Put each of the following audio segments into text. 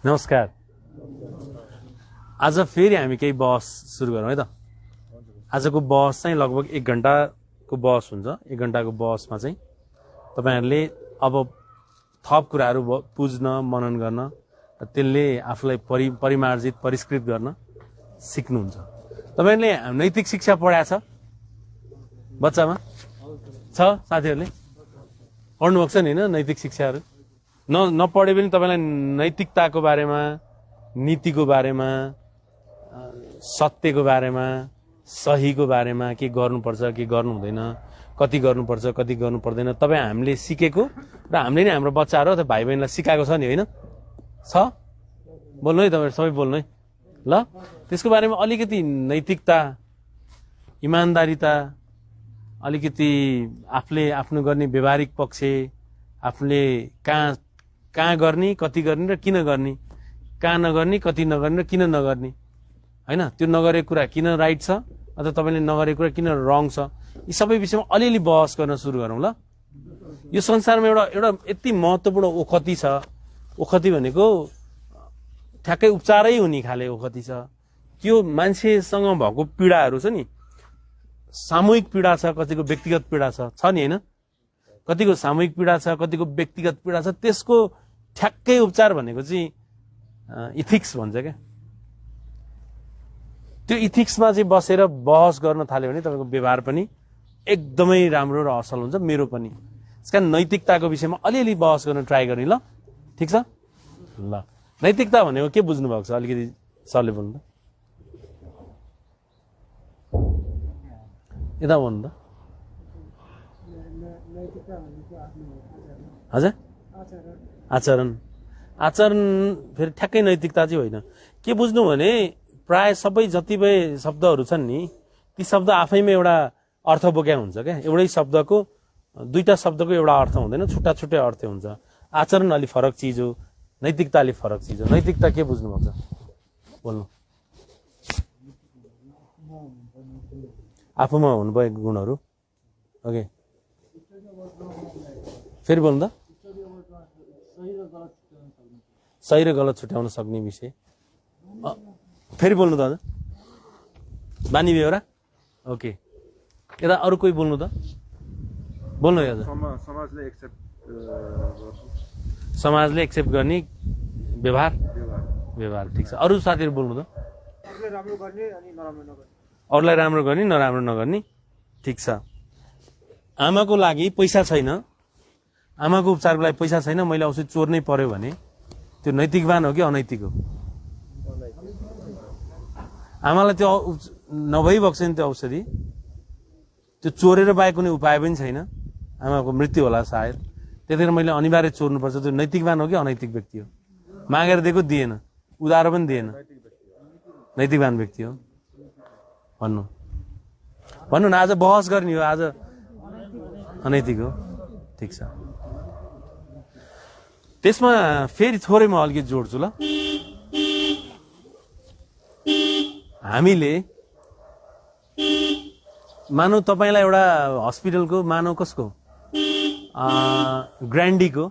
नमस्कार। आज फेरि हामी केही बहस सुरु गरौँ है त। आजको बहस चाहिँ लगभग 1 घण्टाको बहस हुन्छ। 1 घण्टाको बहसमा चाहिँ तपाईहरुले अब थप कुराहरू बुझ्न, मनन गर्न, त्यसले आफूलाई परिमार्जित, परिष्कृत गर्न सिक्नुहुन्छ। तपाईहरुले नैतिक शिक्षा पढाएको छ बच्चामा? छ साथीहरुले पढ्नु भएको छ नि हैन? नैतिक शिक्षाहरू नपढे पनि तपाईलाई नैतिकताको बारेमा, नीतिको बारेमा, सत्यको बारेमा, सहीको बारेमा के गर्नुपर्छ, के गर्नु हुँदैन, कति गर्नुपर्छ, कति गर्नु पर्दैन, तपाई हामीले सिकेको र हामीले नै हाम्रो बच्चाहरू अथवा भाइ बहिनीलाई सिकाएको छ नि हैन? छ? बोल्नु है तपाईहरु सबै बोल्नु है ल। त्यसको बारेमा अलिकति नैतिकता, इमानदारीता, अलिकति आफूले आफ्नो गर्ने व्यवहारिक पक्ष, आफूले कहाँ गर्ने, कति गर्ने र किन गर्ने, कहाँ नगर्ने, कति नगर्ने र किन नगर्ने हैन? त्यो नगरेको कुरा किन राइट छ अथवा तपाईले नगरेको कुरा किन रङ छ, यी सबै विषयमा अलिअलि बहस गर्न सुरु गरौँ ल। यो संसारमा एउटा यति महत्त्वपूर्ण ओखती छ। ओखती भनेको ठ्याक्कै उपचारै हुने खाले ओखती छ। त्यो मान्छेसँग भएको पीडाहरू छ नि, सामूहिक पीडा छ, कतिको व्यक्तिगत पीडा छ नि हैन? कतिको सामूहिक पीडा छ, कतिको व्यक्तिगत पीडा छ। त्यसको ठ्याक्कै उपचार भनेको चाहिँ इथिक्स भन्छ क्या। त्यो इथिक्समा चाहिँ बसेर बहस गर्न थाल्यो भने तपाईको व्यवहार पनि एकदमै राम्रो र असल हुन्छ, मेरो पनि। त्यसकारण नैतिकताको विषयमा अलिअलि बहस गर्न ट्राई गर्ने ल। ठिक छ ल। नैतिकता भनेको के बुझ्नु भएको छ अलिकति सरले बोल्नु त। यता भन्नु त। हजुर आचरण। आचरण फेरि ठ्याक्कै नैतिकता चाहिँ होइन। के बुझ्नु भने प्राय सबै जति भए शब्दहरू छन् नि, ती शब्द आफैमा एउटा अर्थ बोक्या हुन्छ क्या। एउटै शब्दको दुईटा शब्दको एउटा अर्थ हुँदैन, छुट्टा छुट्टै अर्थ हुन्छ। आचरण अलि फरक चिज हो, नैतिकता अलि फरक चिज हो। नैतिकता के बुझ्नु भएको छ बोल्नु। आफूमा हुनुभएको गुणहरू। ओके फेरि बोल्नु त। सही र गलत छुट्याउन सक्ने विषय। फेरि बोल्नु त हजुर। बानी बेहोरा। ओके यता अरू कोही बोल्नु त। बोल्नु है हजुर। समाजले एक्सेप्ट गर्ने व्यवहार। व्यवहार ठिक छ। अरू साथीहरू बोल्नु त। अरूलाई राम्रो गर्ने, नराम्रो नगर्ने। ठिक छ। आमाको लागि पैसा छैन, आमाको उपचारको लागि पैसा छैन, मैले औषधि चोर्नै पर्यो भने त्यो नैतिकवान हो कि अनैतिक हो? आमालाई त्यो नभइरहेको छ नि त्यो औषधि, त्यो चोरेर बाहेक कुनै उपाय पनि छैन, आमाको मृत्यु होला सायद, त्यतिखेर मैले अनिवार्य चोर्नुपर्छ। त्यो नैतिकवान हो कि अनैतिक व्यक्ति हो? मागेर दिएको दिएन, उधारो पनि दिएन, नैतिकवान व्यक्ति हो। भन्नु भन्नु न। आज बहस गर्ने हो, आज अनैतिक हो। ठिक छ। त्यसमा फेरि थोरै म अलिकति जोड्छु ल। हामीले मानौ तपाईलाई एउटा हस्पिटलको, मानौ कसको, ग्रान्डीको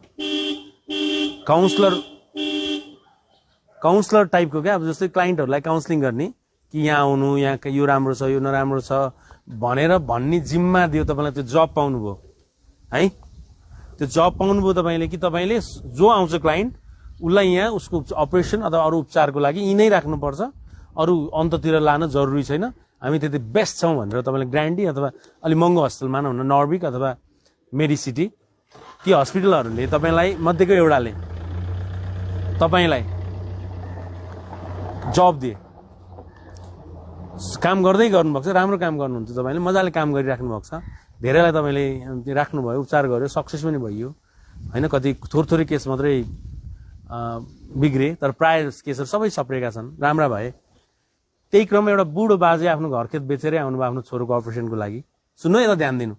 काउन्सलर टाइपको क्या। अब जस्तै क्लाइन्टहरूलाई काउन्सिलिङ गर्ने कि यहाँ आउनु, यहाँ यो राम्रो छ, यो नराम्रो छ भनेर भन्ने जिम्मा दियो तपाईँलाई। त्यो जब पाउनुभयो है, त्यो जब पाउनुभयो तपाईँले कि तपाईँले जो आउँछ क्लाइन्ट उसलाई यहाँ उसको अपरेसन अथवा अरू उपचारको लागि यी नै राख्नुपर्छ, अरू अन्ततिर लान जरुरी छैन, हामी त्यति बेस्ट छौँ भनेर तपाईँले ग्रान्डी अथवा अलिक महँगो हस्पिटल मानौ न, नर्विक अथवा मेडिसिटी, ती हस्पिटलहरूले तपाईँलाई मध्येको एउटाले तपाईँलाई जब दिए, काम गर्दै गर्नुभएको छ, राम्रो काम गर्नुहुन्छ तपाईँले, मजाले काम गरिराख्नु भएको छ, धेरैलाई तपाईँले राख्नुभयो, उपचार गर्यो, सक्सेस पनि भइयो होइन। कति थोरै केस मात्रै बिग्रे, तर प्राय केसहरू सबै सप्रेका छन्, राम्रा भए। त्यही क्रममा एउटा बुढो बाजे आफ्नो घरखेत बेचेरै आउनुभयो आफ्नो छोरोको अपरेसनको लागि। सुन्नु यता ध्यान दिनु।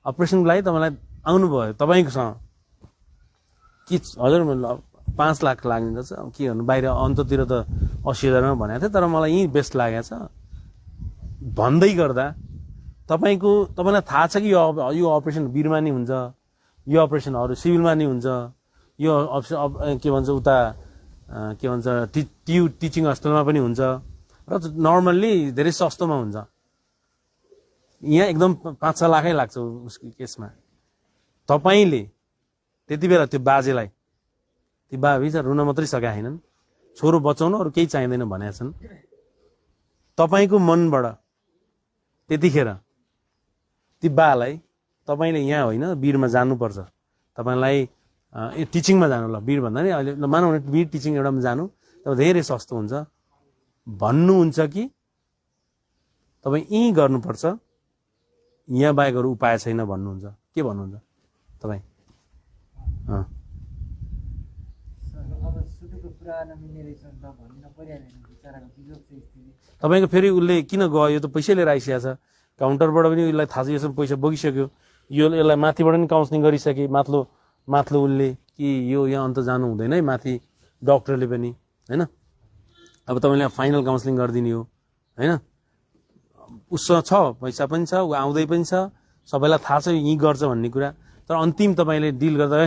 अपरेसनको लागि तपाईँलाई आउनुभयो, तपाईँकोसँग कि हजुर 5 लाख लाग्ने छ, के भन्नु, बाहिर अन्ततिर त 80,000मा भनेको थिएँ, तर मलाई यहीँ बेस्ट लागेको छ भन्दै गर्दा तपाईँलाई थाहा छ कि यो अपरेसन वीरमा नि हुन्छ, यो अपरेसन अरू सिभिलमा नि हुन्छ, यो के भन्छ उता के भन्छ टिचिङ हस्टेलमा पनि हुन्छ र नर्मल्ली धेरै सस्तोमा हुन्छ। यहाँ एकदम 5-6 लाखै लाग्छ उसको केसमा। तपाईले त्यति बेला त्यो बाजेलाई, ती बाबी चाहिँ रुन मात्रै सकेका छैनन्, छोरो बचाउनु अरू केही चाहिँदैन भनेका छन्। तपाईको मनबाट त्यतिखेर ती बालाई तपाईले यहाँ होइन वीरमा जानुपर्छ, तपाईलाई टिचिङमा जानु, ल वीर भन्दा नि अहिले मानौ न वीर टिचिङ एउटामा जानु तब धेरै सस्तो हुन्छ भन्नुहुन्छ कि तपाईँ यी गर्नुपर्छ, यहाँ बाहेक अरू उपाय छैन भन्नुहुन्छ? के भन्नुहुन्छ तपाईँ? तपाईँको फेरि उसले किन गयो? यो त पैसै लिएर आइसकेको छ, काउन्टरबाट पनि उसलाई थाहा छ यसमा पैसा बोकिसक्यो, यसलाई माथिबाट पनि काउन्सिलिङ गरिसके, माथ्लो उसले कि यो यहाँ अन्त जानु हुँदैन है, माथि डक्टरले पनि होइन। अब तपाईँले फाइनल काउन्सिलिङ गरिदिने हो होइन, उससँग छ पैसा पनि छ, ऊ आउँदै पनि छ, सबैलाई थाहा छ यहीँ गर्छ भन्ने कुरा, तर अन्तिम तपाईँले डिल गर्दा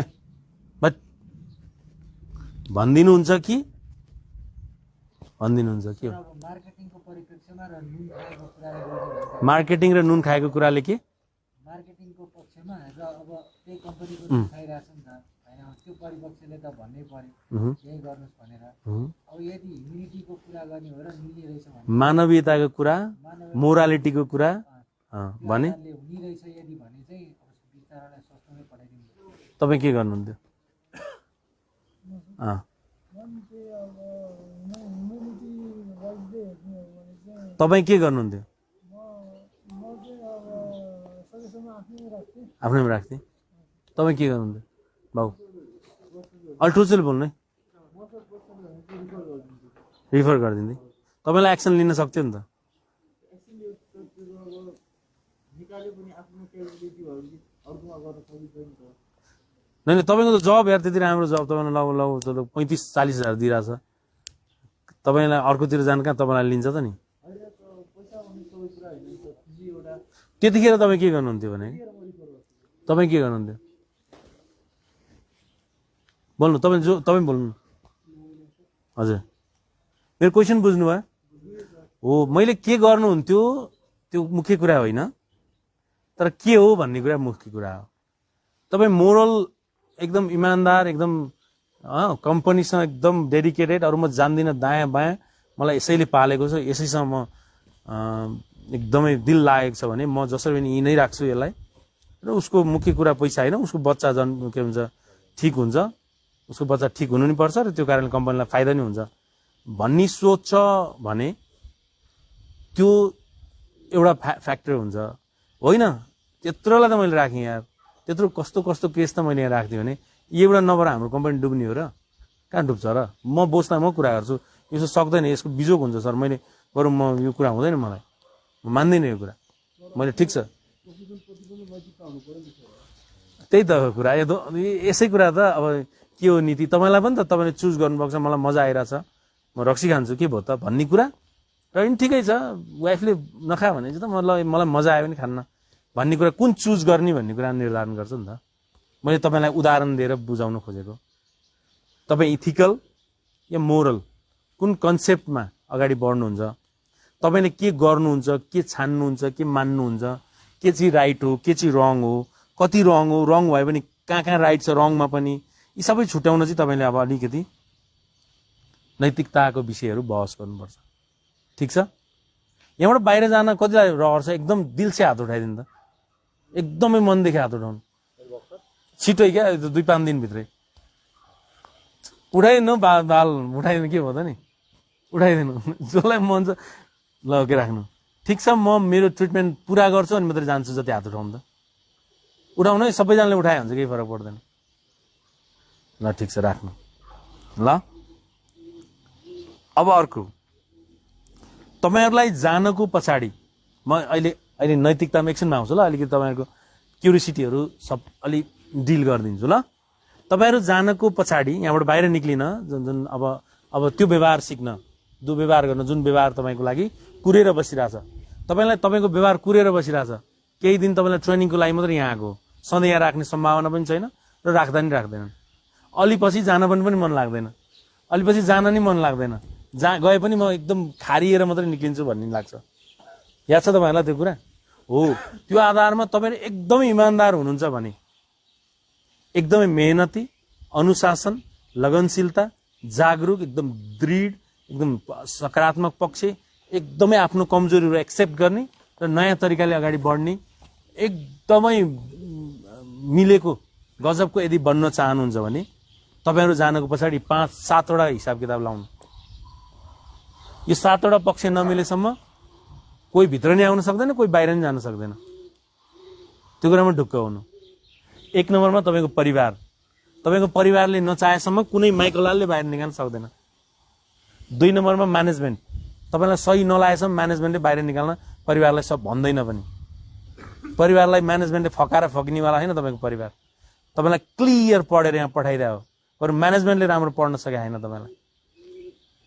बट भनिदिनुहुन्छ कि भन्दिनुहुन्छ के हो? मार्केटिङ र नुन खाएको कुराले के? मार्केटिङको पक्षमा र अब त्यही कम्पनीको नुन खाइरहेछ नि त हैन, त्यो परिपक्षले त भन्नै पर्यो यही गर्नुस् भनेर। अब यदि ह्युमिनिटीको कुरा गर्ने हो र मिलिरहेछ भने, मानवीयताको कुरा, मोरालिटीको कुरा भने हुने रहेछ यदि भने चाहिँ अब बिचारालाई सस्तोमै पठाइदिनु। तपाईँ के गर्नुहुन्थ्यो? तपाईँ के गर्नुहुन्थ्यो? आफ्नैमा राख्थे। तपाईँ के गर्नुहुन्थ्यो बाबु? अल्ठुचेल बोल्नु है, रिफर गरिदिन्थे। तपाईँलाई एक्सन लिन सक्थ्यो नि त। नै तपाईँको त जब यार त्यति राम्रो जब, तपाईँलाई लौ 35-40 हजार दिइरहेछ, तपाईँलाई अर्कोतिर जानु कहाँ तपाईँलाई लिन्छ त नि। त्यतिखेर तपाईँ के गर्नुहुन्थ्यो भने? तपाईँ के गर्नुहुन्थ्यो? बोल्नु, तपाईँ बोल्नु। हजुर मेरो क्वेसन बुझ्नुभयो हो? मैले के गर्नुहुन्थ्यो त्यो मुख्य कुरा होइन, तर के हो भन्ने कुरा मुख्य कुरा हो। तपाईँ मोरल एकदम इमान्दार, एकदम कम्पनीसँग एकदम डेडिकेटेड, अरू म जान्दिनँ दायाँ बायाँ, मलाई यसैले पालेको छ, यसैसँग म एकदमै दिल लागेको छ भने म जसरी पनि यहीँ नै राख्छु यसलाई, र उसको मुख्य कुरा पैसा होइन, उसको बच्चा के भन्छ ठिक हुन्छ, उसको बच्चा ठिक हुनु नि पर्छ र त्यो कारणले कम्पनीलाई फाइदा नि हुन्छ भन्ने सोच भने त्यो एउटा फ्याक्टर हुन्छ होइन। त्यत्रोलाई त मैले राखेँ यार, त्यत्रो कस्तो कस्तो केस त मैले यहाँ राखिदिएँ भने एउटा नभएर हाम्रो कम्पनी डुब्ने हो र? कहाँ डुब्छ र? म बोस्दा म कुरा गर्छु, यसो सक्दैन, यसको बिजोग हुन्छ सर, मैले बरु म यो कुरा हुँदैन, मलाई म मान्दिनँ यो कुरा, मैले ठिक छ त्यही त कुरा। यसै कुरा त अब के हो नीति, तपाईँलाई पनि त तपाईँले चुज गर्नुभएको छ, मलाई मजा आइरहेछ, म रक्सी खान्छु के भयो त भन्ने कुरा, र पनि ठिकै छ, वाइफले नखा भने चाहिँ त मलाई मजा आयो भने खान्न भन्ने कुरा, कुन चुज गर्ने भन्ने कुरा निर्धारण गर्छ नि त। मैले तपाईँलाई उदाहरण दिएर बुझाउन खोजेको, तपाईँ इथिकल या मोरल कुन कन्सेप्टमा अगाडि बढ्नुहुन्छ, तपाईँले के गर्नुहुन्छ, के छान्नुहुन्छ, के मान्नुहुन्छ, के चाहिँ राइट हो, के चाहिँ रङ हो, कति रङ हो, रङ भयो भने कहाँ कहाँ राइट छ रङमा पनि, यी सबै छुट्याउन चाहिँ तपाईँले अब अलिकति नैतिकताको विषयहरू बहस गर्नुपर्छ। ठिक छ? यहाँबाट बाहिर जान कतिलाई रहर छ, एकदम दिल से हात उठाइदिनु त, एकदमै मनदेखि हात उठाउनु छिटै क्या, 2-5 दिनभित्रै उठाइदिनु, बाल उठाइदिनु, के भयो त नि, उठाइदिनु, जसलाई मन छ लगे राख्नु। ठिक छ, म मेरो ट्रिटमेन्ट पुरा गर्छु अनि मात्रै जान्छु, जति हात उठाउनु त उठाउनु है, सबैजनाले उठाए हुन्छ, केही फरक पर्दैन। ल ठिक छ, राख्नु ल। अब अर्को, तपाईँहरूलाई जानको पछाडि म अहिले नैतिकतामा एकछिनमा आउँछु ल, अलिकति तपाईँहरूको क्युरियोसिटीहरू सब अलि डिल गरिदिन्छु ल। तपाईँहरू जानको पछाडि यहाँबाट बाहिर निक्लिन, जुन अब त्यो व्यवहार सिक्न, दुर्व्यवहार गर्न, जुन व्यवहार तपाईँको लागि कुरेर बसिरहेछ, तपाईँलाई तपाईँको व्यवहार कुरेर बसिरहेछ, केही दिन तपाईँलाई ट्रेनिङको लागि मात्रै यहाँ आएको, सधैँ यहाँ राख्ने सम्भावना पनि छैन र राख्दा नि राख्दैनन्, अलि पछि जान पनि मन लाग्दैन, अलि पछि जान नि मन लाग्दैन, जहाँ गए पनि म एकदम खारिएर मात्रै निक्लिन्छु भन्ने लाग्छ। याद छ तपाईँहरूलाई त्यो कुरा? हो, त्यो आधारमा तपाईँले एकदमै इमान्दार हुनुहुन्छ भने, एकदमै मेहनती, अनुशासन, लगनशीलता, जागरुक, एकदम दृढ, एकदम सकारात्मक पक्ष, एकदमै आफ्नो कमजोरीहरू एक्सेप्ट गर्ने र नयाँ तरिकाले अगाडि बढ्ने, एकदमै मिलेको गजबको यदि बन्न चाहनुहुन्छ भने तपाईँहरू जानको पछाडि 5-7वटा हिसाब किताब लाउनु। यो 7वटा पक्ष नमिलेसम्म कोही भित्र नि आउन सक्दैन, कोही बाहिर नि जान सक्दैन। त्यो कुरामा ढुक्क हुनु। 1 नम्बरमा तपाईँको परिवार। तपाईँको परिवारले नचाहेसम्म कुनै माइकलालले बाहिर निकाल्न सक्दैन। 2 नम्बरमा म्यानेजमेन्ट। तपाईँलाई सही नलागेसम्म म्यानेजमेन्टले बाहिर निकाल्न परिवारलाई सब भन्दैन पनि। परिवारलाई म्यानेजमेन्टले फकाएर फकिनेवाला होइन तपाईँको परिवार। तपाईँलाई क्लियर पढेर यहाँ पठाइदियो, बरु म्यानेजमेन्टले राम्रो पढ्न सकेको छैन तपाईँलाई,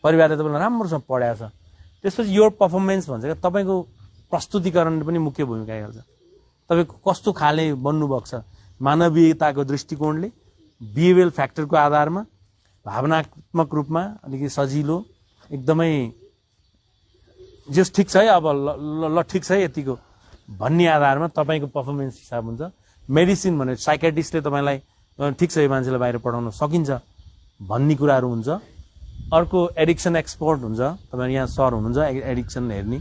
परिवारले तपाईँलाई राम्रोसँग पढाएको छ। त्यसपछि यो पर्फर्मेन्स भन्छ क्या, तपाईँको प्रस्तुतिकरणले पनि मुख्य भूमिका खेल्छ। तपाईँको कस्तो खाले बन्नुभएको छ, मानवीयताको दृष्टिकोणले, बिहेभियरल फ्याक्टरको आधारमा, भावनात्मक रूपमा अलिकति सजिलो, एकदमै जस ठिक छ है, अब ल ठिक छ है यतिको भन्ने आधारमा तपाईँको पर्फर्मेन्स हिसाब हुन्छ। मेडिसिन भने साइकेट्रिस्टले तपाईँलाई ठिक छ यो मान्छेलाई बाहिर पठाउन सकिन्छ भन्ने कुराहरू हुन्छ। अर्को एडिक्सन एक्सपर्ट हुन्छ, तपाईँ यहाँ सर हुनुहुन्छ एडिक्सन हेर्ने,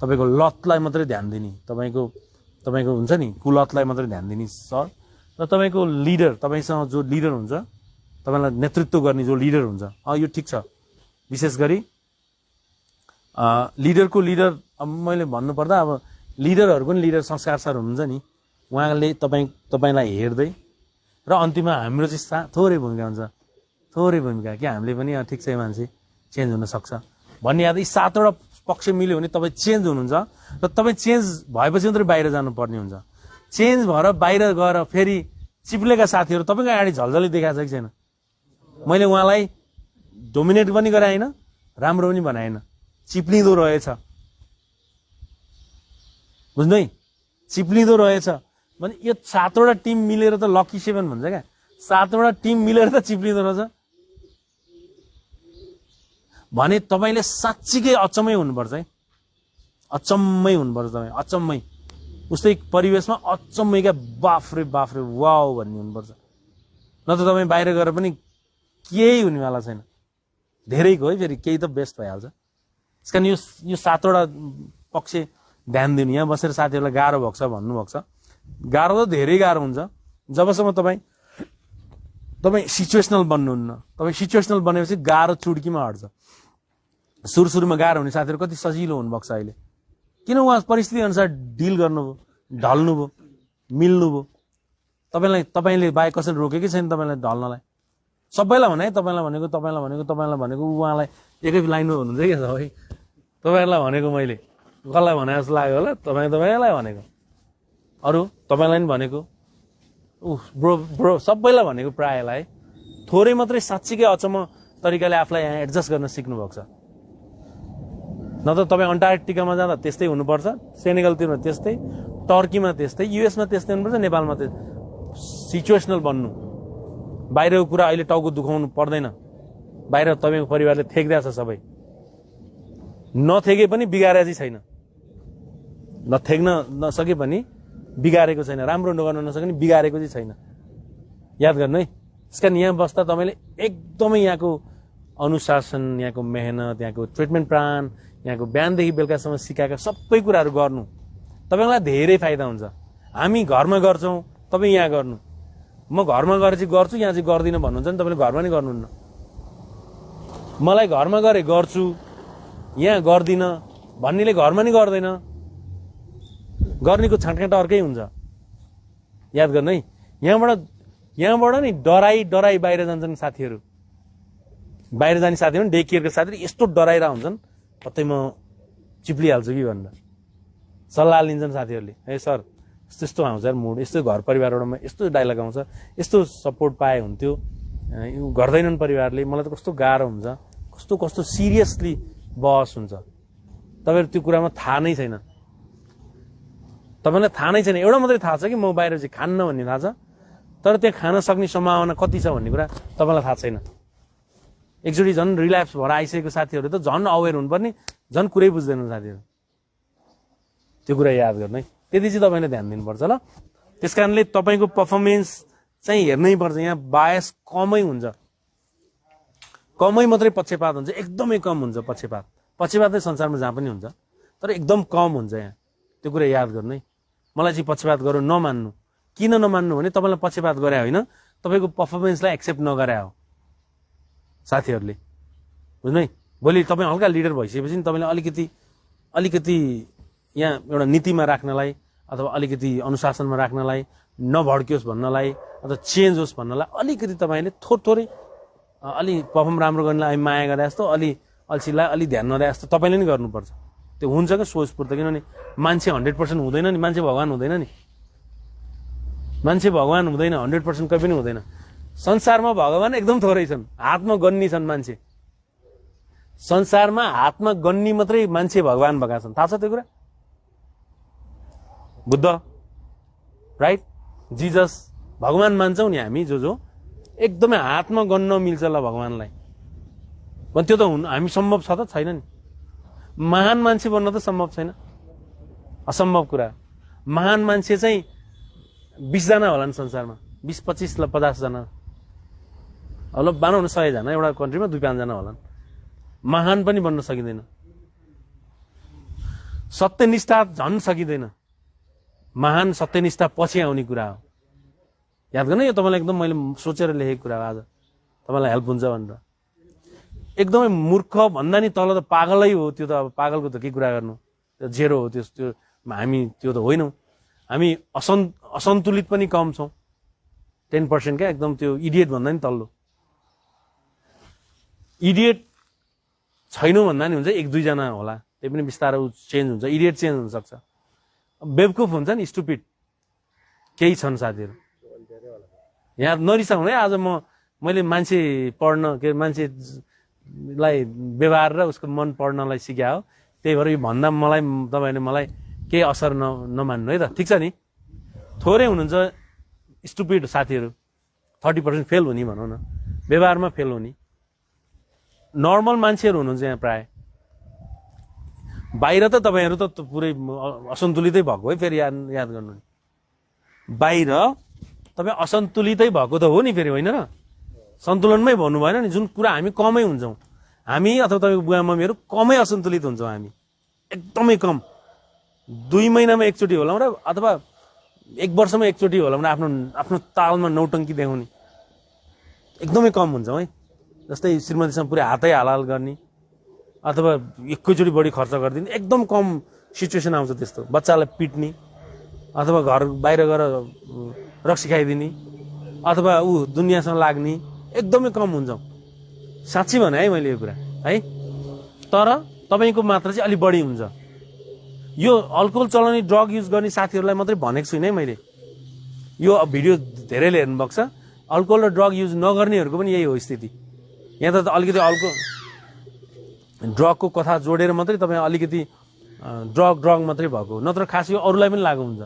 तपाईँको लतलाई मात्रै ध्यान दिने, तपाईँको हुन्छ नि कुलतलाई मात्रै ध्यान दिने सर। र तपाईँको लिडर, तपाईँसँग जो लिडर हुन्छ, तपाईँलाई नेतृत्व गर्ने जो लिडर हुन्छ, यो ठिक छ। विशेष गरी लिडरको लिडर, अब मैले भन्नुपर्दा अब लिडरहरूको नि लिडर संस्कार सर हुनुहुन्छ नि, उहाँले तपाईँलाई हेर्दै र अन्तिममा हाम्रो चाहिँ थोरै भूमिका हुन्छ, थोरै भूमिका कि हामीले पनि ठिक छ मान्छे चेन्ज हुनसक्छ भन्ने याद। यी 7वटा पक्ष मिल्यो भने तपाईँ चेन्ज हुनुहुन्छ र तपाईँ चेन्ज भएपछि मात्रै बाहिर जानुपर्ने हुन्छ। चेन्ज भएर बाहिर गएर फेरि चिप्लेका साथीहरू तपाईँको अगाडि झल्झली देखाएको छ कि छैन? मैले उहाँलाई डोमिनेट पनि गराएन, राम्रो पनि बनाएन, चिप्लिँदो रहेछ, बुझ्नु है, चिप्लिँदो रहेछ भने यो 7वटा टिम मिलेर त लकी 7 भन्छ क्या, 7वटा टिम मिलेर त चिप्लिँदो रहेछ भने तपाईँले साँच्चीकै अचम्मै हुनुपर्छ है, अचम्मै हुनुपर्छ तपाईँ, अचम्मै। उस्तै परिवेशमा अचम्मै क्या, बाफ्रे बाफ्रे वाउ भन्ने हुनुपर्छ, नत्र तपाईँ बाहिर गएर पनि केही हुनेवाला छैन। धेरैको है, फेरि केही त बेस्ट भइहाल्छ। त्यस कारण यो 7वटा पक्ष ध्यान दिनु। यहाँ बसेर साथीहरूलाई गाह्रो भएको छ भन्नुभएको छ, गाह्रो त धेरै गाह्रो हुन्छ जबसम्म तपाईँ सिचुएसनल बन्नुहुन्न। तपाईँ सिचुएसनल बनेपछि गाह्रो चुड्कीमा हट्छ। सुरुमा गाह्रो हुने साथीहरू कति सजिलो हुनुभएको छ अहिले, किन उहाँ परिस्थिति अनुसार डिल गर्नुभयो, ढल्नुभयो, मिल्नुभयो। तपाईँले बाहेक कसैले रोकेकै छैन तपाईँलाई ढल्नलाई। सबैलाई भने है, तपाईँलाई भनेको उहाँलाई एकै लाइनमा हुनुहुन्छ क्या सबै। तपाईँहरूलाई भनेको मैले कसलाई भने जस्तो लाग्यो होला, तपाईँलाई भनेको, अरू तपाईँलाई पनि भनेको, ब्रो सबैलाई भनेको प्रायःलाई। थोरै मात्रै साँच्चीकै अचम्म तरिकाले आफूलाई यहाँ एडजस्ट गर्न सिक्नु भएको छ। नत्र तपाईँ अन्टार्कटिकामा जाँदा त्यस्तै हुनुपर्छ, सेनेगलतिरमा त्यस्तै, टर्कीमा त्यस्तै, युएसमा त्यस्तै हुनुपर्छ, नेपालमा त्यस्तै। सिचुएसनल बन्नु। बाहिरको कुरा अहिले टाउको दुखाउनु पर्दैन, बाहिर तपाईँको परिवारले थेक्दैछ सबै, नथेके पनि बिगारे चाहिँ छैन, नथेक्न नसके पनि बिगारेको छैन, राम्रो गर्न नसके पनि बिगारेको चाहिँ छैन। याद गर्नु है। त्यस कारण यहाँ बस्दा तपाईँले एकदमै यहाँको अनुशासन, यहाँको मेहनत, यहाँको ट्रिटमेन्ट प्लान, यहाँको बिहानदेखि बेलुकासम्म सिकाएका सबै कुराहरू गर्नु तपाईँलाई धेरै फाइदा हुन्छ। हामी घरमा गर्छौँ, तपाईँ यहाँ गर्नु। म घरमा गएर चाहिँ गर्छु, यहाँ चाहिँ गर्दिनँ भन्नुहुन्छ नि, तपाईँले घरमा नै गर्नुहुन्न। मलाई घरमा गरे गर्छु, यहाँ गर्दिनँ भन्नेले घरमा नै गर्दैन। गर्नेको छाँटकाँट अर्कै हुन्छ। याद गर्नु है। यहाँबाट नि डराई बाहिर जान्छन् साथीहरू। बाहिर जाने साथीहरू डे केयरको साथीहरू यस्तो डराइरा हुन्छन्, कतै म चिप्लिहाल्छु कि भनेर सल्लाह लिन्छन् साथीहरूले। ए सर यस्तो यस्तो आउँछ यार मुड, यस्तो घर परिवारबाटमा यस्तो डायलग आउँछ, यस्तो सपोर्ट पाए हुन्थ्यो, गर्दैनन् परिवारले, मलाई त कस्तो गाह्रो हुन्छ, कस्तो सिरियसली बहस हुन्छ। तपाईँहरू त्यो कुरामा थाहा नै छैन, तपाईँलाई थाहा नै छैन। एउटा मात्रै थाहा छ कि म बाहिर चाहिँ खान्न भन्ने थाहा छ, तर त्यहाँ खान सक्ने सम्भावना कति छ भन्ने कुरा तपाईँलाई थाहा छैन। एकचोटि झन् रिल्याप्स भएर आइसकेको साथीहरू त झन् अवेर हुनुपर्ने, झन् कुरै बुझ्दैनन् साथीहरू। त्यो कुरा याद गर्नु है, त्यति चाहिँ तपाईँले ध्यान दिनुपर्छ ल। त्यस कारणले तपाईँको पर्फर्मेन्स चाहिँ हेर्नै पर्छ। यहाँ बायस कमै हुन्छ, कमै मात्रै पक्षपात हुन्छ, एकदमै कम हुन्छ पक्षपात। पक्षपात चाहिँ संसारमा जहाँ पनि हुन्छ, तर एकदम कम हुन्छ यहाँ। त्यो कुरा याद गर्नु है। मलाई चाहिँ पक्षपात गर्नु नमान्नु। किन नमान्नु भने तपाईँलाई पक्षपात गरे होइन, तपाईँको पर्फर्मेन्सलाई एक्सेप्ट नगरे हो साथीहरूले, बुझ्नु है। भोलि तपाईँ हल्का लिडर भइसकेपछि नि तपाईँले अलिकति यहाँ एउटा नीतिमा राख्नलाई अथवा अलिकति अनुशासनमा राख्नलाई, नभड्कियोस् भन्नलाई अथवा चेन्ज होस् भन्नलाई अलिकति तपाईँले थोरै अलि पर्फर्म राम्रो गर्नलाई माया गरे जस्तो, अलि अल्छीलाई अलि ध्यान नदिए जस्तो तपाईँले नि गर्नुपर्छ। त्यो हुन्छ क्या सोचपूर्त। किनभने मान्छे 100% हुँदैन नि, मान्छे भगवान हुँदैन नि, मान्छे भगवान हुँदैन, 100% कहिले पनि हुँदैन। संसारमा भगवान एकदम थोरै छन्, हातमा गन्नी छन् मान्छे। संसारमा हातमा गन्नी मात्रै मान्छे भगवान भएका छन्, थाहा छ त्यो कुरा? बुद्ध, राइट, जिजस, भगवान मान्छौँ नि हामी जो एकदमै हातमा गन्न मिल्छ ल भगवानलाई। त्यो त हामी सम्भव छ त छैन नि। महान मान्छे बन्न त सम्भव छैन, असम्भव कुरा। महान मान्छे चाहिँ 20 जना होलान् संसारमा, 20, 25, 50 जना, ल बानौँ न 100 जना एउटा कन्ट्रीमा 2-5 जना होलान्। महान पनि बन्न सकिँदैन, सत्यनिष्ठा झन् सकिँदैन। महान सत्यनिष्ठा पछि आउने कुरा हो। याद गर्नु, यो तपाईँलाई एकदम मैले सोचेर लेखेको कुरा हो, आज तपाईँलाई हेल्प हुन्छ भनेर। एकदमै मूर्ख भन्दा नि तल त पागलै हो त्यो त। अब पागलको त के कुरा गर्नु, त्यो जेरो हो त्यो। हामी त्यो त होइनौँ, हामी असन्तुलित पनि कम छौँ, 10% क्या, एकदम त्यो इडियट भन्दा नि तल्लो। इडियट छैनौँ भन्दा नि हुन्छ 1-2 जना होला, त्यही पनि बिस्तारै चेन्ज हुन्छ। इडियट चेन्ज हुनसक्छ, बेवकुफ हुन्छ नि, स्टुपिड केही छन् साथीहरू। यहाँ नरिसाउनु है। आज मैले मान्छे पढ्न, के मान्छेलाई व्यवहार र उसको मन पढ्नलाई सिक्या हो। त्यही भएर यो भन्दा तपाईँले मलाई केही असर नमान्नु है त, ठिक छ नि। थोरै हुनुहुन्छ स्टुपिड साथीहरू, 30% फेल हुने भनौँ न, व्यवहारमा फेल हुने नर्मल मान्छेहरू हुनुहुन्छ यहाँ प्राय। बाहिर त तपाईँहरू त पुरै असन्तुलितै भएको है। फेरि याद गर्नु, बाहिर तपाईँ असन्तुलितै भएको त हो नि, फेरि होइन र, सन्तुलनमै भन्नु भएन नि। जुन कुरा हामी कमै हुन्छौँ, हामी अथवा तपाईँको बुवा मम्मीहरू कमै असन्तुलित हुन्छौँ हामी, एकदमै कम। 2 महिनामा एकचोटि होला र अथवा 1 वर्षमा एकचोटि होला भने आफ्नो तालमा नौटङ्की देखाउने एकदमै कम हुन्छौँ है। जस्तै श्रीमतीसँग पुरै हातै हालहाल गर्ने अथवा एकैचोटि बढी खर्च गरिदिने, एकदम कम सिचुएसन आउँछ त्यस्तो। बच्चालाई पिट्ने अथवा घर बाहिर गएर रक्सी खाइदिने अथवा दुनियाँसँग लाग्ने एकदमै कम हुन्छौँ। साँच्ची भने है मैले यो कुरा है। तर तपाईँको मात्रा चाहिँ अलिक बढी हुन्छ। यो अल्कोहल चलाउने, ड्रग युज गर्ने साथीहरूलाई मात्रै भनेको छुइनँ है मैले। यो भिडियो धेरैले हेर्नुभएको छ। अल्कोहल र ड्रग युज नगर्नेहरूको पनि यही हो स्थिति। यहाँ त अलिकति ड्रगको कथा जोडेर मात्रै तपाईँ अलिकति ड्रग मात्रै भएको, नत्र खास यो अरूलाई पनि लागु हुन्छ।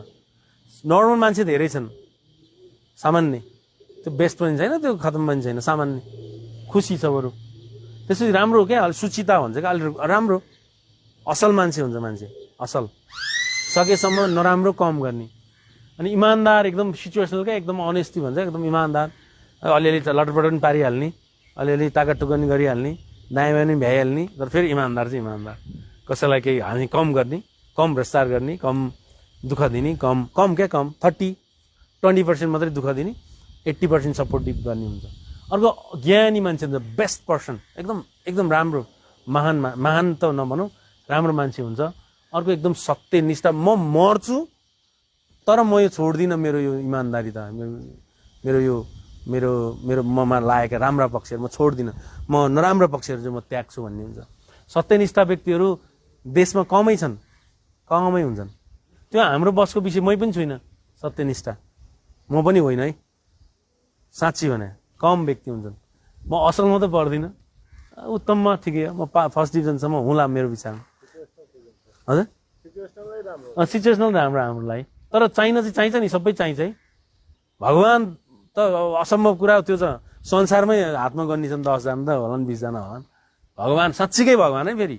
नर्मल मान्छे धेरै छन्, सामान्य, त्यो बेस्ट पनि छैन, त्यो खतम पनि छैन, सामान्य खुसी छ बरु। त्यसपछि राम्रो हो क्या, अलिक सुचिता भन्छ क्या, अलिक राम्रो असल मान्छे हुन्छ। मान्छे असल, सकेसम्म नराम्रो कम गर्ने, अनि इमान्दार, एकदम सिचुएसनल क्या, एकदम अनेस्टी भन्छ, एकदम इमान्दार। अलिअलि लटपट पनि पारिहाल्ने, अलिअलि ताकतुक पनि गरिहाल्ने, दायाँ बायाँ पनि भ्याइहाल्ने, तर फेरि इमान्दार चाहिँ इमान्दार। कसैलाई केही हानि कम गर्ने, कम भ्रष्टाचार गर्ने, कम दुःख दिने, कम 30-20% मात्रै दुःख दिने, 80% सपोर्टिभ गर्ने हुन्छ। अर्को ज्ञानी मान्छे हुन्छ, बेस्ट पर्सन, एकदम राम्रो, महान त नभनौँ, राम्रो मान्छे हुन्छ। अर्को एकदम सत्यनिष्ठा, म मर्छु तर म यो छोड्दिनँ, मेरो यो इमान्दारिता, मेरो ममा लागेका राम्रा पक्षहरू म छोड्दिनँ, म नराम्रो पक्षहरू चाहिँ म त्याग्छु भन्ने हुन्छ। सत्यनिष्ठा व्यक्तिहरू देशमा कमै छन्, कमै हुन्छन्। त्यो हाम्रो बसको विषय मै पनि छुइनँ सत्यनिष्ठा, म पनि होइन है। साँच्ची भने कम व्यक्ति हुन्छन्। म असलमा त पढ्दिनँ, उत्तममा ठिकै हो, म फर्स्ट डिभिजनसम्म हुँला मेरो विचारमा। हजुर सिचुएसनल राम्रो हाम्रो लागि, तर चाहिन चाहिँ चाहिन्छ नि, सबै चाहिन्छ है। भगवान त असम्भव कुरा हो, त्यो छ संसारमै हातमा गर्ने छन् 10 जना त होलान् 20 जना होलान् भगवान साँच्चीकै भगवान है फेरि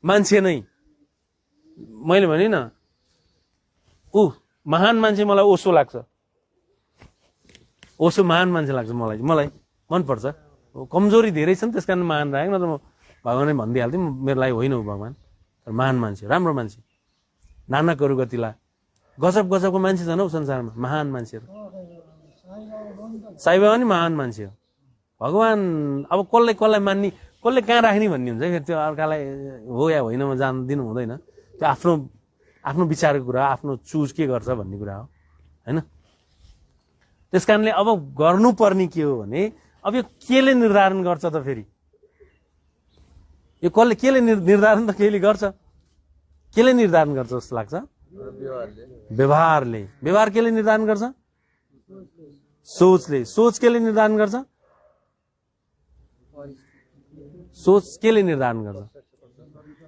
मान्छे नै मैले भने न ऊ महान मान्छे मलाई ओशो लाग्छ ओशो महान मान्छे लाग्छ मलाई मनपर्छ कमजोरी धेरै छन् त्यसकारण महान राखेको नत्र म भगवानै भनिदिइहाल्थेँ मेरो लागि होइन ऊ भगवान तर महान मान्छे राम्रो मान्छे नाना करुगतिला गजबको मान्छे छन् हौ संसारमा महान मान्छेहरू साई बाबा नि महान मान्छे हो भगवान अब कसलाई मान्ने कसले कहाँ राख्ने भन्ने हुन्छ फेरि त्यो अर्कालाई हो या होइन म जान दिनु हुँदैन त्यो आफ्नो विचारको कुरा आफ्नो चुज के गर्छ भन्ने कुरा हो होइन त्यस कारणले अब गर्नुपर्ने के हो भने अब यो केले निर्धारण गर्छ त फेरि यो केले निर्धारण त केले गर्छ केले निर्धारण गर्छ जस्तो लाग्छ व्यवहारले व्यवहार केले निर्धारण गर्छ सोच केले निर्धारण गर्छ सोच केले निर्धारण गर्छ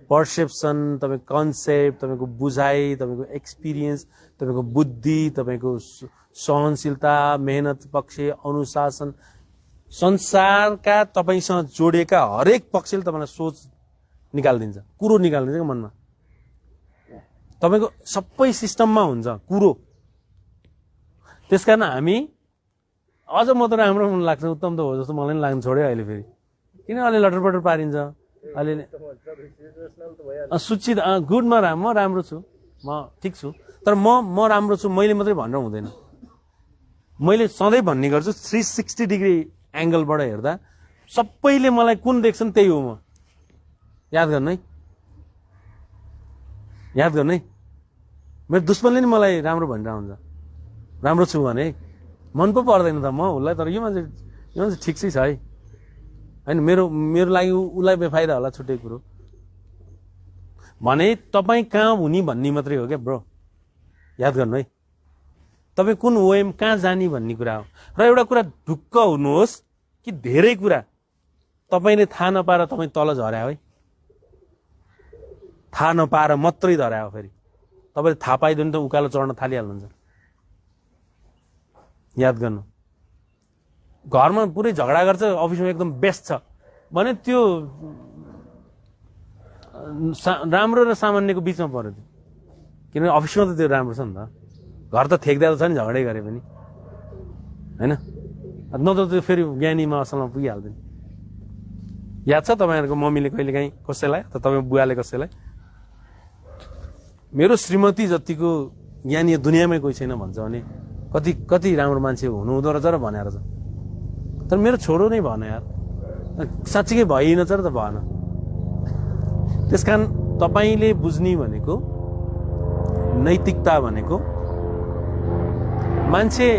पर्सेप्सन तपाईको कन्सेप्ट तपाईको बुझाइ तपाईको एक्सपिरियन्स तपाईको बुद्धि तपाईको सहनशीलता मेहनत पक्ष अनुशासन संसारका तपाईसँग जोडिएका हरेक पक्षले तपाईलाई सोच निकाल्दिन्छ कुरो निकाल्दिन्छ के मनमा तपाईको सबै सिस्टममा हुन्छ कुरो त्यसकारण हामी अझ म त राम्रो मन लाग्छ उत्तम त हो जस्तो मलाई नि लाग्न छोड्यो अहिले फेरि किन अलि लटरपटर पारिन्छ अलि सूचित गुडमा म राम्रो छु म ठिक छु तर म राम्रो छु मैले मात्रै भनेर हुँदैन मैले सधैँ भन्ने गर्छु 360 डिग्री एंगलबाट हेर्दा सबैले मलाई कुन देख्छन् त्यही हो म याद गर्नु है मेरो दुश्मनले नि मलाई राम्रो भनिरहेको हुन्छ राम्रो छु भने मन पो पर्दैन त म उसलाई तर यो मान्छे ठिक चाहिँ छ है होइन मेरो लागि उसलाई बेफाइदा होला छुट्टै कुरो भने तपाईँ कहाँ हुने भन्ने मात्रै हो क्या ब्रो याद गर्नु है तपाईँ कुन वेम कहाँ जाने भन्ने कुरा हो र एउटा कुरा ढुक्क हुनुहोस् कि धेरै कुरा तपाईँले थाहा नपाएर तपाईँ तल झर्या है थाहा नपाएर मात्रै धर्या हो फेरि तपाईँले थाहा पाइदियो भने त उकालो चढ्न थालिहाल्नुहुन्छ याद गर्नु घरमा पुरै झगडा गर्छ अफिसमा एकदम बेस्ट छ भने त्यो राम्रो र सामान्यको बिचमा पर्यो त्यो किनभने अफिसमा त त्यो राम्रो छ नि त घर त ठेक्दा छ नि झगडै गरे पनि होइन न त त्यो फेरि ज्ञानीमा असलमा पुगिहाल्दैन याद छ तपाईँहरूको मम्मीले कहिले काहीँ कसैलाई त तपाईँ बुवाले कसैलाई मेरो श्रीमती जतिको ज्ञानी दुनियाँमै कोही छैन भन्छ भने कति राम्रो मान्छे हुनुहुँदो रहेछ र भनेर छ तर मेरो छोरो नै भन यार साँच्चीकै भइन छ र त भएन त्यसकारण तपाईँले बुझ्ने भनेको नैतिकता भनेको मान्छे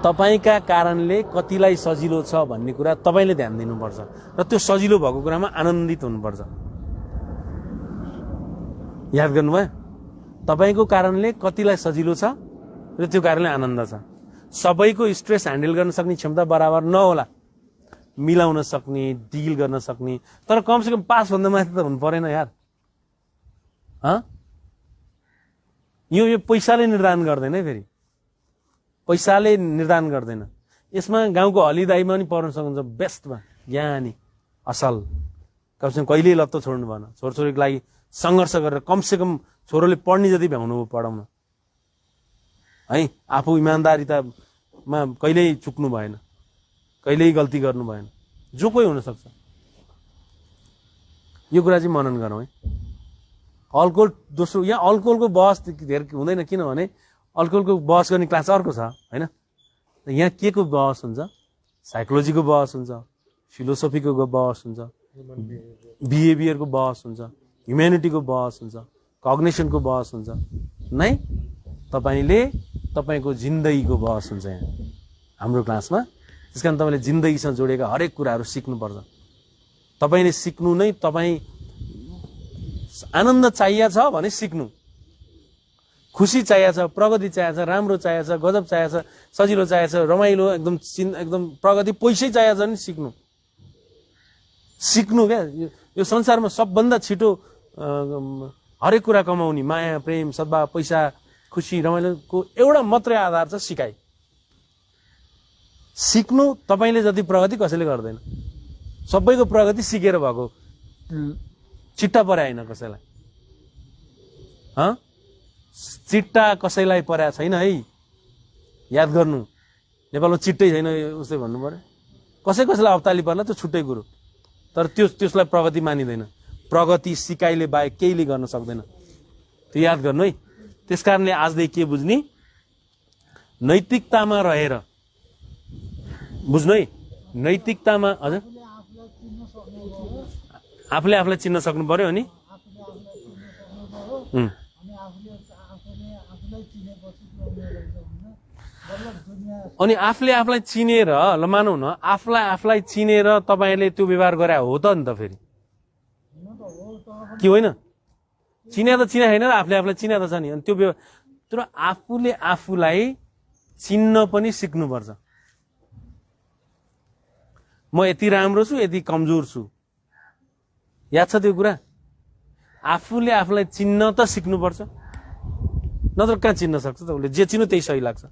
तपाईका कारणले कतिलाई सजिलो छ भन्ने कुरा तपाईले ध्यान दिनुपर्छ र त्यो सजिलो भएको कुरामा आनन्दित हुनुपर्छ याद गर्नुभयो तपाईको कारणले कतिलाई सजिलो छ र त्यो कारणले आनन्द छ सबैको स्ट्रेस ह्यान्डल गर्न सक्ने क्षमता बराबर नहोला मिलाउन सक्ने डिल गर्न सक्ने तर कमसेकम 5 भन्दा माथि त हुनु परेन यार यो पैसाले निर्धारण गर्दैन है फेरि पैसाले निर्धारण गर्दैन यसमा गाउँको हलिदाईमा पनि पर्न सक्नुहुन्छ बेस्टमा ज्ञानी असल कमसेकम कहिल्यै लत्तो छोड्नु भएन छोरछोरीको लागि संघर्ष गरेर कमसेकम छोरोले पढ्ने जति भ्याउनु पढाउन है आफू इमान्दारितामा कहिल्यै चुक्नु भएन कहिल्यै गल्ती गर्नु भएन जो कोही हुन सक्छ यो कुरा चाहिँ मनन गरौँ है अल्कोहल दोस्रो यहाँ अल्कोहलको बहस धेरै हुँदैन किनभने अल्कोहलको बहस गर्ने क्लास अर्को छ हैन यहाँ के को बहस हुन्छ साइकोलोजीको बहस हुन्छ फिलोसफीको बहस हुन्छ बिहेभियरको बहस हुन्छ ह्युम्यानिटीको बहस हुन्छ कग्निसनको बहस हुन्छ नै तपाईले तपाईको जिन्दगीको बहस हुन्छ यहाँ हाम्रो क्लासमा त्यसकारण तपाईले जिन्दगीसँग जोडिएका हरेक कुराहरू सिक्नुपर्छ तपाईले सिक्नु नै तपाई आनन्द चाहिएको छ भने सिक्नु खुशी चाहिएको छ प्रगति चाहिएको छ राम्रो चाहिएको छ गजब चाहिएको छ सजिलो चाहिएको छ रमाइलो एकदम प्रगति पैसै चाहिएको छ भने सिक्नु क्या यो संसारमा सबभन्दा छिटो हरेक कुरा कमाउने माया प्रेम सद्भाव पैसा खुसी रमाइलोको एउटा मात्रै आधार छ सिकाइ। सिक्नु तपाईले जति प्रगति कसैले गर्दैन। सबैको प्रगति सिकेर भएको, चिट्टा पर्याएन कसैलाई। चिट्टा कसैलाई पर्या छैन है, याद गर्नु। नेपालमा चिट्टै छैन उस्तै भन्नु पर्यो। कसैलाई अप्ताली पर्ला त्यो छुट्टै कुरो, तर त्यसलाई प्रगति मानिँदैन। प्रगति सिकाइले बाहेक केहीले गर्न सक्दैन, त्यो याद गर्नु है। त्यसकारणले आजदेखि के बुझ्ने, नैतिकतामा रहेर बुझ्नु है। नैतिकतामा हजुर आफूले आफूलाई चिन्न सक्नु पर्यो अनि आफूले आफूलाई चिनेर, ल मानौ न आफूलाई चिनेर तपाईले त्यो व्यवहार गरे हो त नि त फेरि के होइन। चिने त चिने छैन र आफूले आफूलाई चिने त छ नि। अनि त्यो तर आफूले आफूलाई चिन्न पनि सिक्नुपर्छ। म यति राम्रो छु, यति कमजोर छु, याद छ त्यो कुरा। आफूले आफूलाई चिन्न त सिक्नुपर्छ, नत्र कहाँ चिन्न सक्छ त उसले। जे चिन्नु त्यही सही लाग्छ।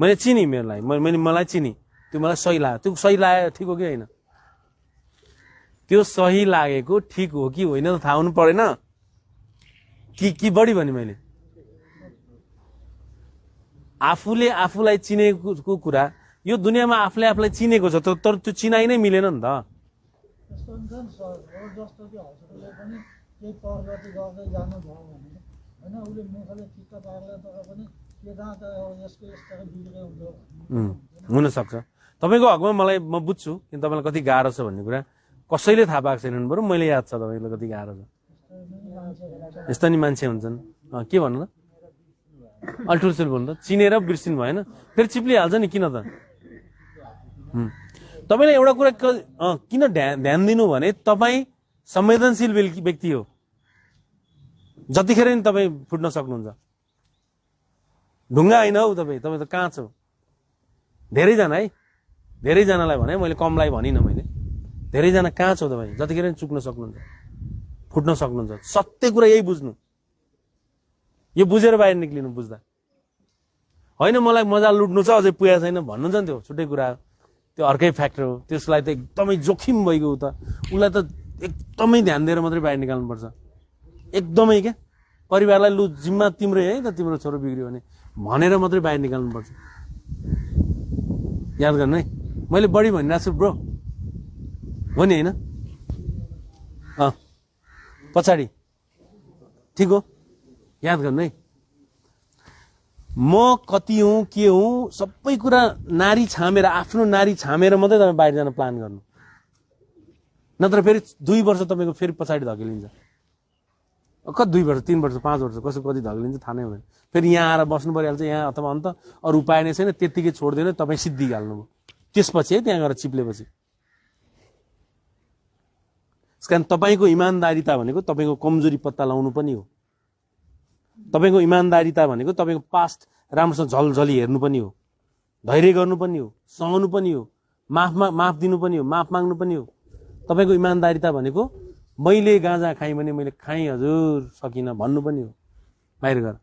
मैले चिनी मेरोलाई, मलाई चिनी, त्यो मलाई सही लाग्यो, त्यो सही लाग्यो ठिक हो कि होइन। त्यो सही लागेको ठिक हो कि होइन त थाहा हुनु परेन कि बढी भने मैले आफूले आफूलाई चिनेको कुरा, यो दुनियाँमा आफूले आफूलाई चिनेको छ तर त्यो चिनाइ नै मिलेन नि त। हुन सक्छ तपाईको हकमा मलाई म बुझ्छु किन तपाईलाई कति गाह्रो छ भन्ने कुरा कसैले थाहा पाएको छैनन् बरु मैले याद छ तपाईलाई कति गाह्रो छ। यस्ता नि मान्छे हुन्छन्। के भन्नु त अल्टुरसेल बोल्नु त चिनेर बिर्सिनु भएन फेरि चिप्लिहाल्छ नि किन त। तपाईले एउटा कुरा किन ध्यान दिनु भने तपाई संवेदनशील व्यक्ति हो। जतिखेर नि तपाई फुट्न सक्नुहुन्छ। ढुङ्गा होइन हौ तपाईँ त काँच हो। धेरैजना है धेरैजनालाई भने मैले कमलाई भनिनँ मैले धेरैजना काँच हो तपाईँ जतिखेर नि चुक्न सक्नुहुन्छ फुट्न सक्नुहुन्छ। सत्य कुरा यही बुझ्नु यो बुझेर बाहिर निक्लिनु बुझ्दा होइन मलाई मजा लुट्नु छ अझै पुगेको छैन भन्नुहुन्छ नि त्यो छुट्टै कुरा हो त्यो अर्कै फ्याक्टर हो। त्यसलाई त एकदमै जोखिम भइगयो त उसलाई त एकदमै ध्यान दिएर मात्रै बाहिर निकाल्नुपर्छ एकदमै क्या परिवारलाई लु जिम्मा तिम्रै है त तिम्रो छोरो बिग्रियो भनेर मात्रै बाहिर निकाल्नुपर्छ। याद गर्नु है मैले बढी भनिरहेको छु ब्रो हो नि होइन पछाडि ठिक हो याद गर्नु है। म कति हुँ के हुँ सबै कुरा नारी छामेर आफ्नो नारी छामेर मात्रै तपाईँ बाहिर जान प्लान गर्नु नत्र फेरि 2 वर्ष तपाईँको फेरि पछाडि धकेलिन्छ। कति 2 वर्ष 3 वर्ष 5 वर्ष कसो कति धकेलिन्छ थाहा नै हुँदैन। फेरि यहाँ आएर बस्नु परिहाल्छ यहाँ अथवा अन्त अरू उपाय नै छैन त्यत्तिकै छोड्दैन तपाईँ सिद्धि हाल्नुभयो त्यसपछि है त्यहाँ गएर चिप्लेपछि। त्यसकारण तपाईँको इमान्दारिता भनेको तपाईँको कमजोरी पत्ता लगाउनु पनि हो। तपाईँको इमान्दारिता भनेको तपाईँको पास्ट राम्रोसँग झलझली हेर्नु पनि हो धैर्य गर्नु पनि हो सहनु पनि हो माफ दिनु पनि हो माफ माग्नु पनि हो। तपाईँको इमान्दारिता भनेको मैले गाँजा खाएँ भने मैले खाएँ हजुर सकिनँ भन्नु पनि हो बाहिर गएर।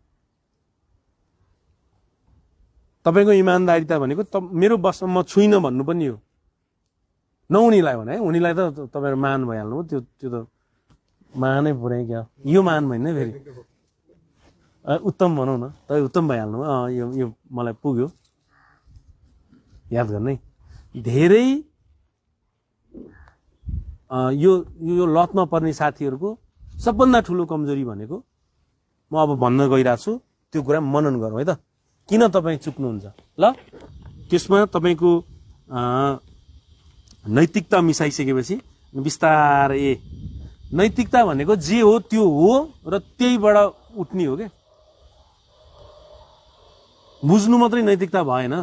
तपाईँको इमान्दारिता भनेको मेरो बसमा म छुइनँ भन्नु पनि हो नउनीलाई भने है उनीलाई त तपाईँहरू मान भइहाल्नु हो त्यो त मानै पुरै क्या यो मान भएन फेरि उत्तम भनौँ न तपाईँ उत्तम भइहाल्नु यो मलाई पुग्यो। याद गर्नु है धेरै यो लतमा पर्ने साथीहरूको सबभन्दा ठुलो कमजोरी भनेको म अब भन्न गइरहेको छु त्यो कुरा मनन गरौँ है त किन तपाईँ चुक्नुहुन्छ ल। त्यसमा तपाईँको नैतिकता मिसाइसकेपछि बिस्तारै नैतिकता भनेको जे हो त्यो हो र त्यहीबाट उठ्ने हो क्या बुझ्नु मात्रै नैतिकता भएन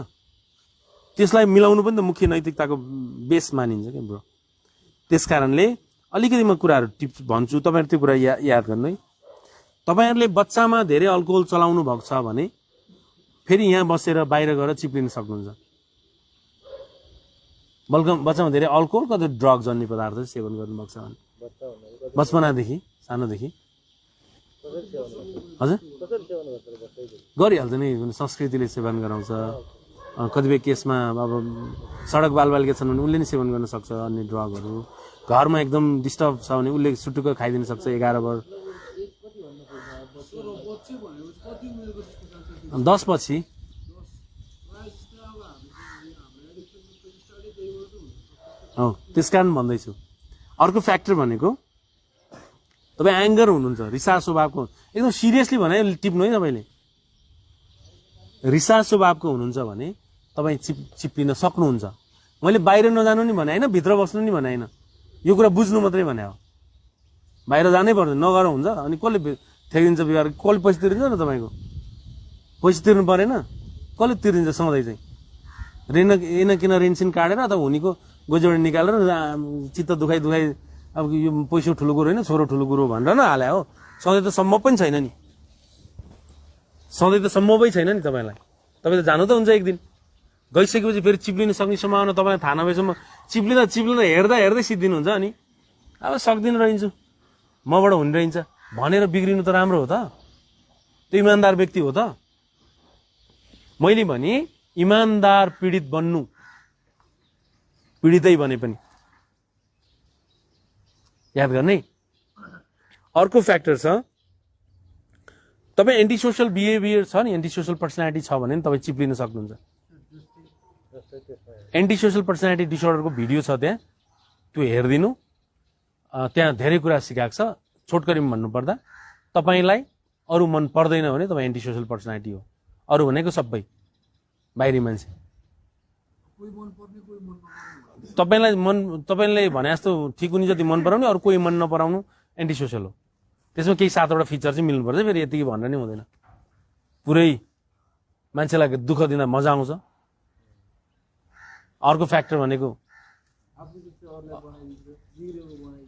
त्यसलाई मिलाउनु पनि त मुख्य नैतिकताको बेस मानिन्छ क्या ब्रो। त्यसकारणले अलिकति म कुराहरू टिप्स भन्छु तपाईँहरू त्यो कुरा याद गर्नु है। तपाईँहरूले बच्चामा धेरै अल्कोहल चलाउनु भएको छ भने फेरि यहाँ बसेर बाहिर गएर चिप्लिन सक्नुहुन्छ। बच्चामा धेरै अल्कोहल कतै ड्रग जन्ने पदार्थ सेवन गर्नुभएको छ भने बचपनादेखि सानोदेखि हजुर गरिहाल्छ नि, संस्कृतिले सेवन गराउँछ। कतिपय केसमा अब सडक बालबालिका छन् भने उसले नै सेवन गर्न सक्छ अन्य ड्रगहरू। घरमा एकदम डिस्टर्ब छ भने उसले सुटुक्क खाइदिन सक्छ 11 वर्ष 10 पछि। हो त्यस कारण भन्दैछु। अर्को फ्याक्टर भनेको तपाईँ एङ्गर हुनुहुन्छ, रिसास स्वभावको, एकदम सिरियसली भने टिप्नु है तपाईँले। रिसास स्वभावको हुनुहुन्छ भने तपाईँ चिप्लिन सक्नुहुन्छ। मैले बाहिर नजानु नि भने होइन, भित्र बस्नु नि भने होइन, यो कुरा बुझ्नु मात्रै भने हो। बाहिर जानै पर्छ, नगर हुन्छ। अनि कसले ठेकिदिन्छ बिगार? कसले पैसा तिर्दिन्छ न तपाईँको? पैसा तिर्नु परेन? कसले तिर्दिन्छ सधैँ चाहिँ? एन किन रेन्सिन काटेर अथवा हुनेको गोजीबाट निकालेर चित्त दुखाइ अब यो पैसा ठुलो कुरो होइन, छोरो ठुलो कुरो भनेर न हाल्या हो। सधैँ त सम्भव पनि छैन नि, सधैँ त सम्भवै छैन नि। तपाईँलाई तपाईँ त जानु त हुन्छ एक दिन, गइसकेपछि फेरि चिप्लिन सक्ने सम्भावना तपाईँलाई थाहा नभएसम्म चिप्लिँदा हेर्दै सिद्धिनुहुन्छ। अनि अब सक्दिनँ रहन्छु, मबाट हुने रहन्छ भनेर बिग्रिनु त राम्रो हो त? त्यो इमान्दार व्यक्ति हो त? मैले भने इमान्दार पीडित बन्नु, पीडितै बने पनि याद गर्ने। अर्को फ्याक्टर छ, तपाईँ एन्टी सोसल बिहेभियर छ नि, एन्टी सोसल पर्सनालिटी छ भने तपाईँ चिप्लिन सक्नुहुन्छ। एन्टी सोसल पर्सनालिटी डिसअर्डरको भिडियो छ त्यहाँ, त्यो हेरिदिनु। त्यहाँ धेरै कुरा सिकाएको छ। छोटकरीमा भन्नुपर्दा तपाईँलाई अरू मन पर्दैन भने तपाईँ एन्टी सोसल पर्सनालिटी हो। अरू भनेको सबै बाहिरी मान्छे। तपाईँले भने जस्तो ठिक हुने जति मन पराउने, अरू कोही मन नपराउनु एन्टी सोसल हो। त्यसमा केही 7वटा फिचर चाहिँ मिल्नुपर्छ। फेरि यतिकै भनेर नै हुँदैन, पुरै मान्छेलाई दुःख दिँदा मजा आउँछ। अर्को फ्याक्टर भनेको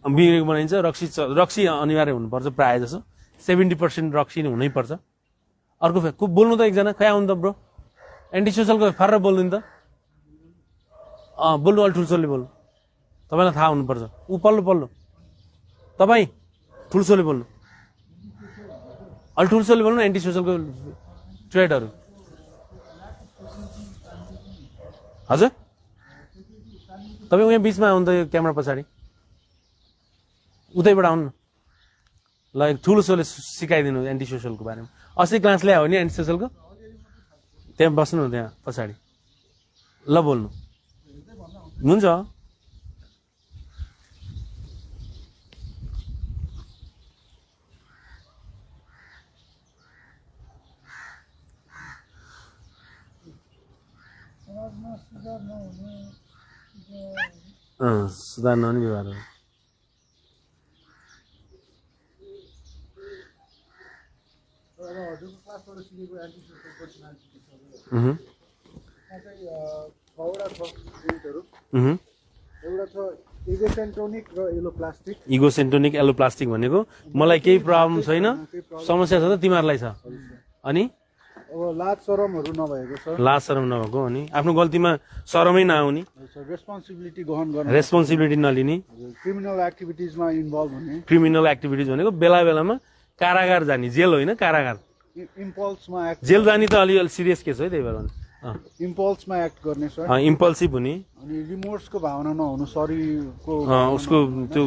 बिग्रेको बनाइन्छ। रक्सी अनिवार्य हुनुपर्छ, प्रायः जसो 70% रक्सी हुनैपर्छ। अर्को बोल्नु त एकजना खै आउनु त ब्रो, एन्टी सोसलको फर्र बोल्नु नि त। बोल्नु अलि ठुल्छोले बोल्नु, तपाईँलाई थाहा हुनुपर्छ। ऊ पल्लो तपाईँ ठुल्छोले बोल्नु, अलि ठुल्छोले बोल्नु। एन्टी सोसलको ट्रेडहरू हजुर तपाईँ उहाँ बिचमा आउनु त, यो क्यामेरा पछाडि उतैबाट आउनु न। ल एक ठुलोसोले सिकाइदिनु एन्टी सोसलको बारेमा। अस्ति क्लास ल्यायो नि एन्टी सोसलको, त्यहाँ बस्नु त्यहाँ पछाडि। ल बोल्नु हुन्छ। सुधार नहुने व्यवहार हो। इगोसेन्ट्रोनिक एलोप्लास्टिक भनेको मलाई केही प्रब्लम छैन, समस्या छ त तिमीहरूलाई छ। अनि लाज शरमहरू नभएको छ, लाज शरम नभएको, अनि आफ्नो गल्तीमा शरमै नआउने, रेस्पोन्सिबिलिटी ग्रहण गर्ने, रेस्पोन्सिबिलिटी नलिने, क्रिमिनल एक्टिभिटिजमा इन्भल्भ हुने। क्रिमिनल एक्टिभिटिज भनेको बेला बेलामा कारागार जाने, जेल होइन कारागार। इम्पल्समा एक्ट, जेल जाने त अलि सिरियस केस है, त्यही भएर इम्पल्समा एक्ट गर्ने सर। इम्पल्सिभ हुने, अनि रिमोर्सको भावना नहुनु, सरीको उसको त्यो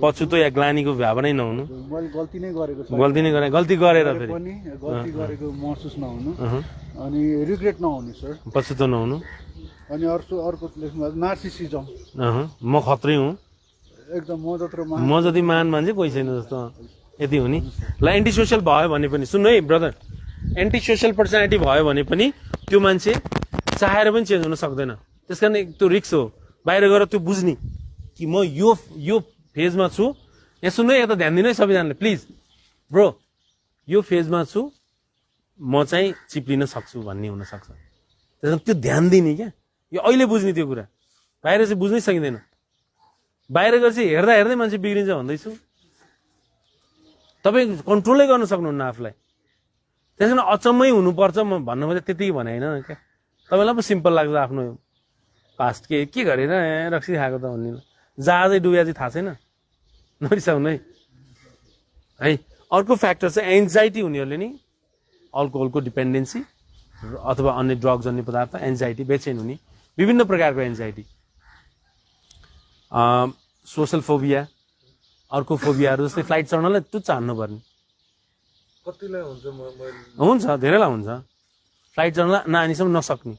पछुतो या ग्लानीको भावनै नहुनु, मैले गल्ती नै गरेको छ, गल्ती गरेर फेरि पनि गल्ती गरेको महसुस नहुनु, अनि रिग्रेट नहुने सर, पछुतो नहुनु। अनि अर्को नार्सिसिजम, म खत्रै हुँ, एकदम म जति महान मान्छे कोही छैन जस्तो, यति हुने। ल एन्टी सोसल भयो भने पनि सुन्नु है ब्रदर, एन्टी सोसल पर्सनालिटी भयो भने पनि त्यो मान्छे चाहेर पनि चेन्ज हुन सक्दैन। त्यस कारण त्यो रिक्स हो। बाहिर गएर त्यो बुझ्ने कि म यो फेजमा छु। यहाँ सुन्नु है, यता ध्यान दिनु है सबैजनाले प्लिज। ब्रो यो फेजमा छु, म चाहिँ चिप्लिन सक्छु भन्ने हुनसक्छ। त्यस कारण त्यो ध्यान दिने क्या, यो अहिले बुझ्ने त्यो कुरा, बाहिर चाहिँ बुझ्नै सकिँदैन। बाहिर गएर चाहिँ हेर्दै मान्छे बिग्रिन्छ भन्दैछु। तपाईँ कन्ट्रोलै गर्न सक्नुहुन्न आफूलाई। त्यस कारण अचम्मै हुनुपर्छ म भन्नु मात्रै त्यतिकै भने होइन क्या। तपाईँलाई पो सिम्पल लाग्छ आफ्नो पास्ट के गरेर रक्सी खाएको त भन्ने, जहाजै डुब्या चाहिँ थाहा छैन, नरिसाउनु है। अर्को फ्याक्टर चाहिँ एन्जाइटी हुनेहरूले नि अल्कोहलको डिपेन्डेन्सी अथवा अन्य ड्रग जन्य पदार्थ एन्जाइटी बेचैन हुने विभिन्न प्रकारको एन्जाइटी सोसल फोबिया अर्को फोबियाहरू जस्तै फ्लाइट चढ्नलाई टुच्च हान्नुपर्ने कतिलाई हुन्छ धेरैलाई हुन्छ फ्लाइट चढ्नलाई नानीसम्म नसक्ने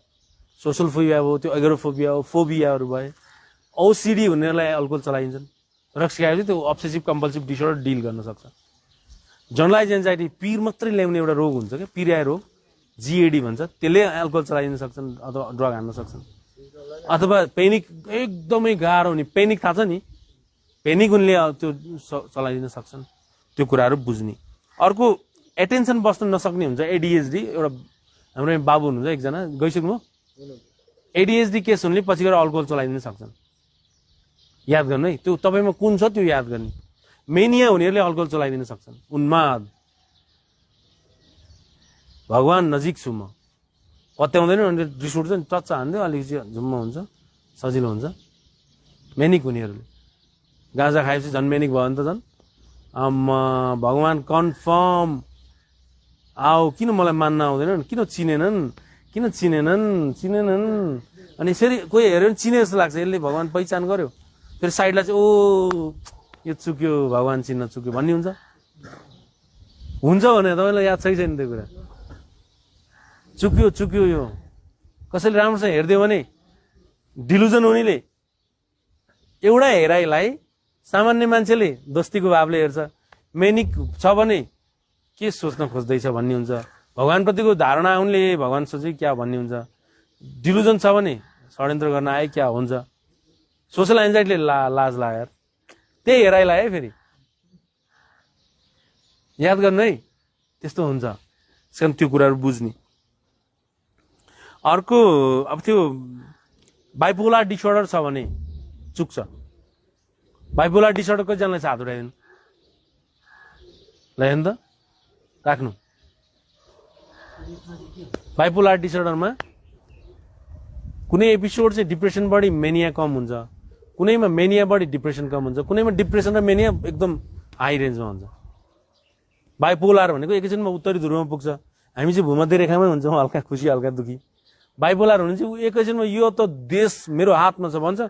सोसल फोबिया हो त्यो एग्रोफोबिया हो फोबियाहरू भए ओसिडी हुनेहरूलाई अल्कोहल चलाइन्छन् ड्रग्स खाएपछि त्यो अब्सेसिभ कम्पल्सिभ डिसअर्डर डिल गर्न सक्छ जनरलाइज एन्जाइटी पिर मात्रै ल्याउने एउटा रोग हुन्छ क्या पिरिया रोग जिएडी भन्छ त्यसले अल्कोहल चलाइन सक्छन् अथवा ड्रग हान्न सक्छन् अथवा पेनिक एकदमै गाह्रो हुने पेनिक थाहा छ नि पेनिक उनले त्यो चलाइदिन सक्छन् त्यो कुराहरू बुझ्ने अर्को एटेन्सन बस्न नसक्ने हुन्छ एडिएचडी एउटा हाम्रो बाबु हुनुहुन्छ एकजना गइसक्नु एडिएचडी केस हुनेले पछि गएर अल्कोहल चलाइदिन सक्छन् याद गर्नु है त्यो तपाईँमा कुन छ त्यो याद गर्ने मेनिया हुनेहरूले अल्कोहल चलाइदिन सक्छन् उन्माद भगवान नजिक छु म पत्याउँदैन अनि रिस उठ्छ नि टच्च हान्दियो अलिकति झुम्म हुन्छ सजिलो हुन्छ मेनिक हुनेहरूले गाँजा खाएपछि झन् मेनिक भयो भने त झन् आम्मा भगवान कन्फर्म आओ किन मलाई मान्न आउँदैन किन चिनेनन् अनि फेरि कोही हेऱ्यो भने चिने जस्तो लाग्छ यसले भगवान पहिचान गर्यो फेरि साइडलाई चाहिँ ओ यो चुक्यो भगवान चिन्न चुक्यो भन्ने हुन्छ भने तपाईँलाई याद छैन त्यो कुरा चुक्यो यो कसैले राम्रोसँग हेरिदियो भने डिलुजन हुनेले एउटा हेराइलाई सामान्य मान्छेले दोस्तीको भावले हेर्छ मेनिक छ भने के सोच्न खोज्दैछ भन्ने हुन्छ भगवानप्रतिको धारणा उनले भगवान सोचे क्या भन्ने हुन्छ डिलुजन छ भने षड्यन्त्र गर्न आए क्या हुन्छ सोसल एन्जाइटीले लाज लाग्यो त्यही हेराइलाई है फेरि याद गर्नु है त्यस्तो हुन्छ त्यसकारण त्यो कुराहरू बुझ्ने अर्को अब त्यो बाइपोलर डिसअर्डर छ भने चुक्छ बाइपोलर डिसअर्डर कतिजनालाई हात उठाइदिनु ल हेर्नु त राख्नु बाइपोलर डिसअर्डरमा कुनै एपिसोड चाहिँ डिप्रेसन बढी मेनिया कम हुन्छ कुनैमा मेनिया बढी डिप्रेसन कम हुन्छ कुनैमा डिप्रेसन र मेनिया एकदम हाई रेन्जमा हुन्छ बाइपोलर भनेको एकैछिनमा उत्तरी ध्रुवमा पुग्छ हामी चाहिँ भूमध्य रेखामै हुन्छौँ हल्का खुसी हल्का दुखी बाइपोलर हुनु चाहिँ एकैछिनमा यो त देश मेरो हातमा छ भन्छ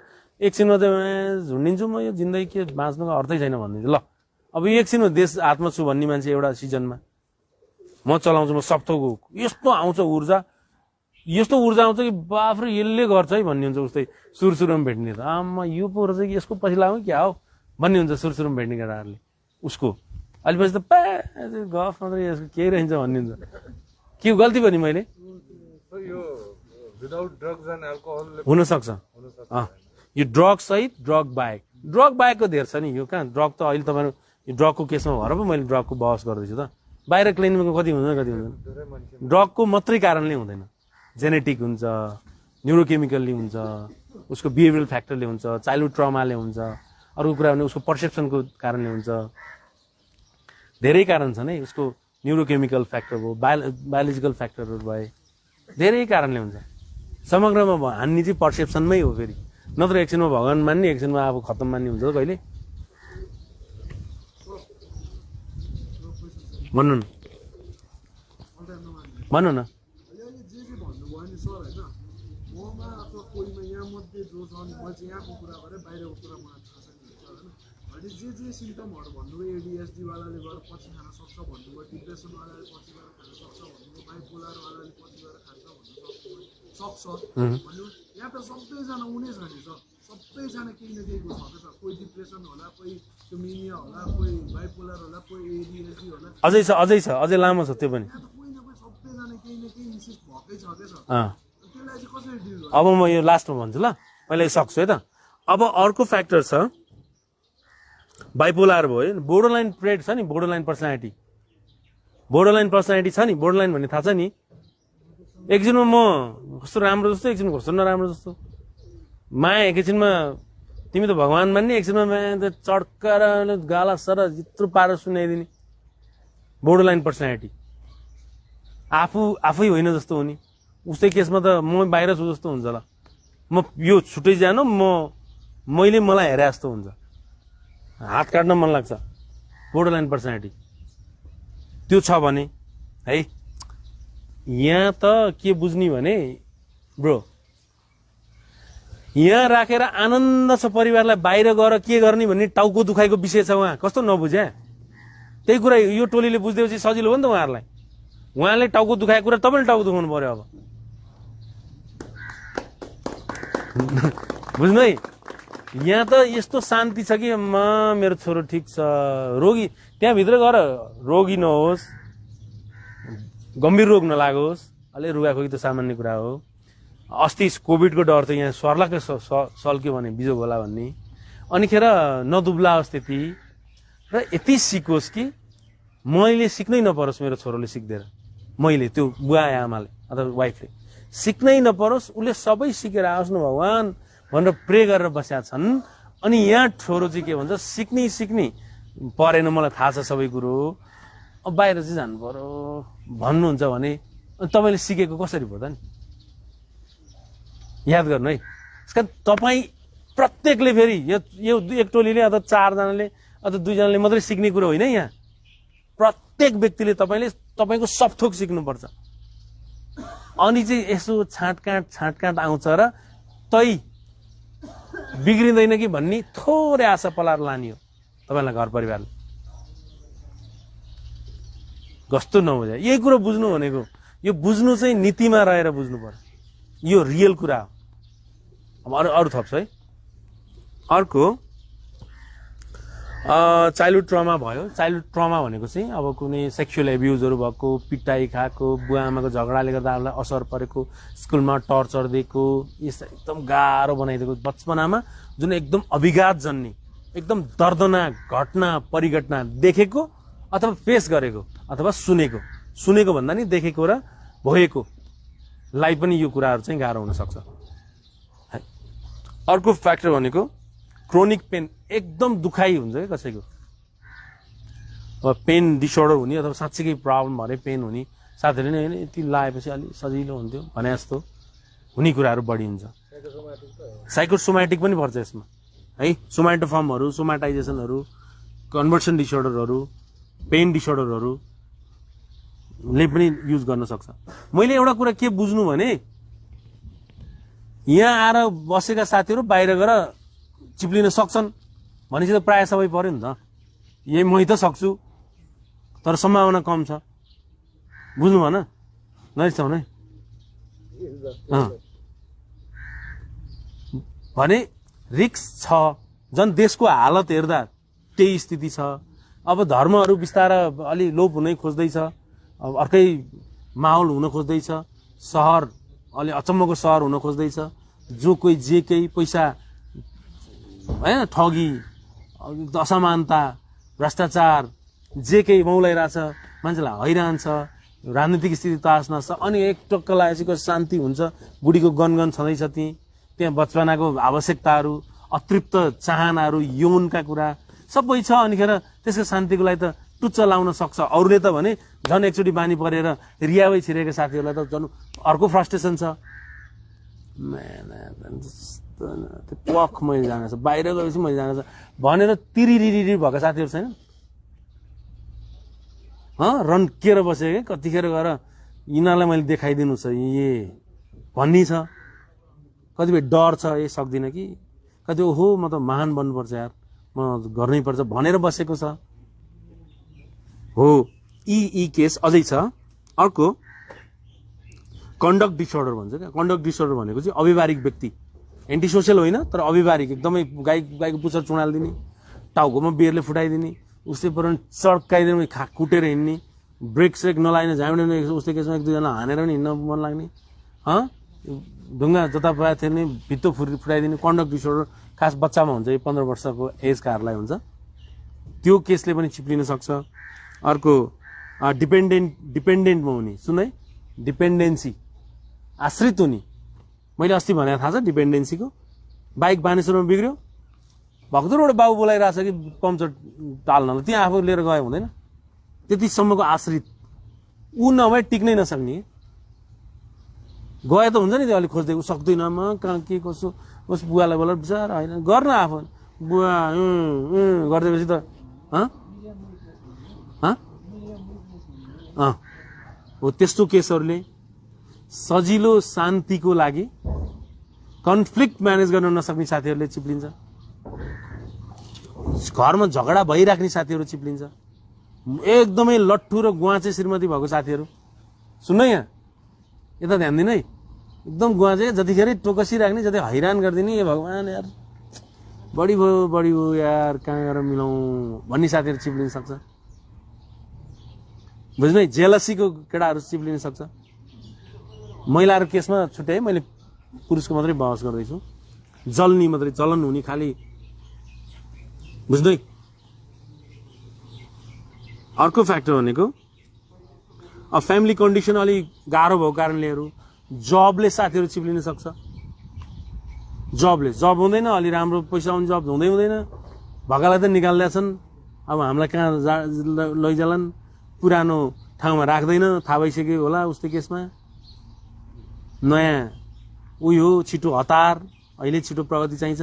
एकछिनमा चाहिँ झुन्डिन्छु म यो जिन्दगी के बाँच्नुको अर्थै छैन भनिदिन्छु ल अब एकछिनमा देश हातमा छु भन्ने मान्छे एउटा सिजनमा म चलाउँछु म सप्तको यस्तो आउँछ ऊर्जा आउँछ कि बाफ्रे यसले गर्छ है भन्ने हुन्छ उस्तै सुरुमा भेट्ने त आमा यो पो रहेछ कि यसको पछि लाग्यो क्या हो भन्ने हुन्छ सुरुमा भेट्ने केटाहरूले उसको अलिपछि त गफ मात्रै यसको केही रहन्छ भन्ने हुन्छ के गल्ती भयो नि मैले हुनसक्छ यो ड्रग सहित ड्रग बाहेकको धेर छ नि यो कहाँ ड्रग त अहिले तपाईँहरू यो ड्रगको केसमा भएर पो मैले ड्रगको बहस गर्दैछु त बाहिर क्लिनिकमा कति हुन्छ कति हुँदैन ड्रगको मात्रै कारणले हुँदैन जेनेटिक हुन्छ न्युरोकेमिकलले हुन्छ उसको बिहेभियरल फ्याक्टरले हुन्छ चाइल्डहुड ट्रमाले हुन्छ अर्को कुरा भने उसको पर्सेप्सनको कारणले हुन्छ धेरै कारण छन् है उसको न्युरोकेमिकल फ्याक्टर भयो बायोलोजिकल फ्याक्टरहरू भए धेरै कारणले हुन्छ समग्रमा हान्ने चाहिँ पर्सेप्सनमै हो फेरि नत्र एकछिनमा भगवान मान्ने एकछिनमा अब खत्तम मान्ने हुन्छ त कहिले भन्नु न जे सिम्टमहरु भन्नुभयो एडिएचडी वालाले गएर पछि खान सक्छ भन्नुभयो डिप्रेसन वालाले पछि गएर खान सक्छ भन्नुभयो बाइपोलर वालाले पछि गएर खान्छ भन्नु सक्छ भन्नु यहाँ त सबैजना उनी छ नि सर सबैजना केही न केहीको छ सर कोही डिप्रेसन होला कोही त्यो मेनिया होला कोही बाइपोलर होला कोही एडिएचडी होला अझै लामो छ त्यो पनि यहाँ त कोही न कोही सबैजना केही न केही इन्सिस्ट भएकै छ के सर त्यसलाई चाहिँ कसरी डिल गर्छ अब म यो लास्टमा भन्छु ल मैले सक्छु है त अब अर्को फ्याक्टर छ बाइपोलर भयो बोर्डरलाइन ट्रेड छ नि बोर्डरलाइन पर्सनालिटी छ नि बोर्डरलाइन भन्ने थाहा छ नि एकछिनमा म कस्तो राम्रो जस्तो एकछिनमा कस्तो नराम्रो जस्तो माया एकैछिनमा तिमी त भगवान मान्ने एकछिनमा माया त चड्काएर गाला सर यत्रो पारेर सुनाइदिने बोर्डरलाइन पर्सनालिटी आफै होइन जस्तो हो नि उस्तै केसमा त म बाहिर छु जस्तो हुन्छ ल म यो छुट्टै जानु मलाई हेरे जस्तो हुन्छ हात काट्न मन लाग्छ बोर्डरलाइन पर्सनालिटी त्यो छ भने है यहाँ त के बुझ्ने भने ब्रो यहाँ राखेर आनन्द छ परिवारलाई, बाहिर गएर के गर्ने भन्ने टाउको दुखाइको विषय छ। उहाँ कस्तो नबुझ्या, त्यही कुरा यो टोलीले बुझ्दैपछि सजिलो हो नि त उहाँहरूलाई। उहाँले टाउको दुखाएको कुरा तपाईँले टाउको दुखाउनु पर्यो अब बुझ्नु है। यहाँ त यस्तो शान्ति छ कि मेरो छोरो ठिक छ, रोगी त्यहाँभित्र गएर रोगी नहोस्, गम्भीर रोग नलागोस्, अलि रुगाखोकी त सामान्य कुरा हो। अस्ति कोभिडको डर त यहाँ सर्लाकै सल्क्यो भने बिजो होला भन्ने, अनिखेर नदुब्ला स्थिति र यति सिकोस् कि मैले सिक्नै नपरोस्, मेरो छोरोले सिक्दैन, मैले त्यो बुवा आमाले अथवा वाइफले सिक्नै नपरोस्, उसले सबै सिकेर आओस् न भगवान भनेर प्रे गरेर बसेका छन्। अनि यहाँ छोरो चाहिँ के भन्छ, सिक्ने परेन, मलाई थाहा छ सबै कुरो, अब बाहिर चाहिँ जानु पर्यो भन्नुहुन्छ भने तपाईँले सिकेको कसरी भयो त नि, याद गर्नु है। यसका तपाईँ प्रत्येकले फेरि यो एक टोलीले अथवा 4 जनाले अथवा 2 जनाले मात्रै सिक्ने कुरो होइन। यहाँ प्रत्येक व्यक्तिले तपाईँको सब थोक सिक्नुपर्छ। अनि चाहिँ यसो छाँटकाँट आउँछ र तै बिग्रिँदैन कि भन्ने थोरै आशा पलाएर लाने हो तपाईँलाई घर परिवारले। कस्तो नबुझ्या, यही कुरो बुझ्नु भनेको, यो बुझ्नु चाहिँ नीतिमा रहेर बुझ्नु पर्यो, यो रियल कुरा हो। अब अरू थप्छ है। अर्को चाइल्डहुड ट्रमा भयो। चाइल्डहुड ट्रमा भनेको चाहिँ अब कुनै सेक्सुअल एब्युजहरू भएको, पिटाइ खाएको, बुवा आमाको झगडाले गर्दा आफूलाई असर परेको, स्कुलमा टर्चर दिएको, यस्तो एकदम गाह्रो बनाइदिएको बचपनामा जुन एकदम अभिघात जन्ने एकदम दर्दनाक घटना परिघटना देखेको अथवा फेस गरेको अथवा सुनेको भन्दा नि देखेको र भएको लाई पनि यो कुराहरू चाहिँ गाह्रो हुन सक्छ। अर्को फ्याक्टर भनेको क्रोनिक पेन, एकदम दुखाइ हुन्छ क्या कसैको, अब पेन डिसअर्डर हुने अथवा साँच्चीकै प्रब्लम भएर पेन हुने, साथीहरूले नै होइन यति लाएपछि अलिक सजिलो हुन्थ्यो भने जस्तो हुने कुराहरू बढी हुन्छ। साइकोसोमेटिक पनि पर्छ यसमा है, सोमाटोफर्महरू, सोमाटाइजेसनहरू, कन्भर्सन डिसअर्डरहरू, पेन डिसअर्डरहरूले पनि युज गर्न सक्छ। मैले एउटा कुरा के बुझ्नु भने, यहाँ आएर बसेका साथीहरू बाहिर गएर चिप्लिन सक्छन् भनेपछि त प्रायः सबै पर्यो नि त। यही मै त सक्छु तर सम्भावना कम छ, बुझ्नु भएन नरिसाउनु है। भने रिक्स छ, झन् देशको हालत हेर्दा त्यही स्थिति छ। अब धर्महरू बिस्तारै अलि लोप हुनै खोज्दैछ, अब अर्कै माहौल हुन खोज्दैछ, सहर अलि अचम्मको सहर हुन खोज्दैछ, जो कोही जे केही पैसा होइन, ठगी, असमानता, भ्रष्टाचार जे केही मौलाइरहेछ, मान्छेलाई हैरान छ, राजनीतिक स्थिति तास नछ। अनि एक टक्क लागेपछि शान्ति हुन्छ, बुढीको गनगन छँदैछ, त्यहाँ बचपनाको आवश्यकताहरू, अतृप्त चाहनाहरू, यौनका कुरा सबै छ। अनिखेर त्यसको शान्तिको लागि त टुच्च लाउन सक्छ। अरूले त भने झन् एकचोटि बानी परेर रियावै छिरेका साथीहरूलाई त झन् अर्को फ्रस्ट्रेसन छ, पख मैले जानेको छ, बाहिर गएपछि मैले जानेको छ भनेर तिरिरिरी भएका साथीहरू छैन, रन्केर बसेको क्या। कतिखेर गएर यिनीहरूलाई मैले देखाइदिनु छ ए भन्ने छ, कतिपय डर छ, ए सक्दिनँ कि, कति ओहो म त महान बन्नुपर्छ यार, म गर्नै पर्छ भनेर बसेको छ हो। यी केस अझै छ। अर्को कन्डक्ट डिसअर्डर भन्छ क्या। कन्डक्ट डिसअर्डर भनेको चाहिँ अव्यवहारिक व्यक्ति, एन्टी सोसियल होइन तर अव्यवहारिक, एकदमै गाईको पुच्छर चुडालिदिने, टाउकोमा बेरले फुटाइदिने, उसै पर चड्काइदिने, कुटेर हिँड्ने, ब्रेक सेक नलाइन झाँड्ने, उसले केसमा 1-2 जना हानेर पनि हिँड्न मन लाग्ने, ढुङ्गा जतापाए थिएन भित्तो फुटाइदिने। कन्डक्ट डिसअर्डर खास बच्चामा हुन्छ, 15 वर्षको एजकाहरूलाई हुन्छ, त्यो केसले पनि चिप्लिन सक्छ। अर्को डिपेन्डेन्टमा हुने, सुन है, डिपेन्डेन्सी, आश्रित हुने। मैले अस्ति भनेको थाहा छ डिपेन्डेन्सीको, बाइक बानेश्वरमा बिग्रियो, भक्तुरबाट बाबु बोलाइरहेछ कि पम्चर टाल्नलाई, त्यहाँ आफू लिएर गयो हुँदैन, त्यतिसम्मको आश्रित ऊ नभए टिक्नै नसक्ने। गए त हुन्छ नि, त्यो अलिक खोज्दै सक्दैन, म कहाँ के कसो, उस बुवालाई बोला बिचार होइन गर्न, आफू बुवा गरिदिएपछि त हो त्यस्तो केसहरूले सजिलो शान्तिको लागि कन्फ्लिक्ट म्यानेज गर्न नसक्ने साथीहरूले चिप्लिन्छ, घरमा झगडा भइराख्ने साथीहरू चिप्लिन्छ, एकदमै लट्ठु र गुवाचे श्रीमती भएको साथीहरू सुन्नु यहाँ यता ध्यान दिनु है, एकदम गुवाचे जतिखेर टोकसिराख्ने जति हैरान गरिदिने ए भगवान् यार बढी भयो यार कहाँ गएर मिलाउँ भन्ने साथीहरू चिप्लिन सक्छ। बुझ्नु है, जेलसीको केटाहरू चिप्लिन सक्छ। महिलाहरू केसमा छुट्टै है, मैले पुरुषको मात्रै बहस गर्दैछु। जल्ने मात्रै जलन हुने खालि, बुझ्नु है। अर्को फ्याक्टर भनेको अब फ्यामिली कन्डिसन अलिक गाह्रो भएको कारणलेहरू जबले साथीहरू चिप्लिन सक्छ। जब हुँदैन, अलि राम्रो पैसा आउने जब हुँदैन, भगालाई त निकाल्दैछन्। अब हामीलाई कहाँ लैजालान्, पुरानो ठाउँमा राख्दैन, थाहा भइसक्यो होला उस्तो केसमा। नयाँ उयो छिटो हतार, अहिले छिटो प्रगति चाहिन्छ।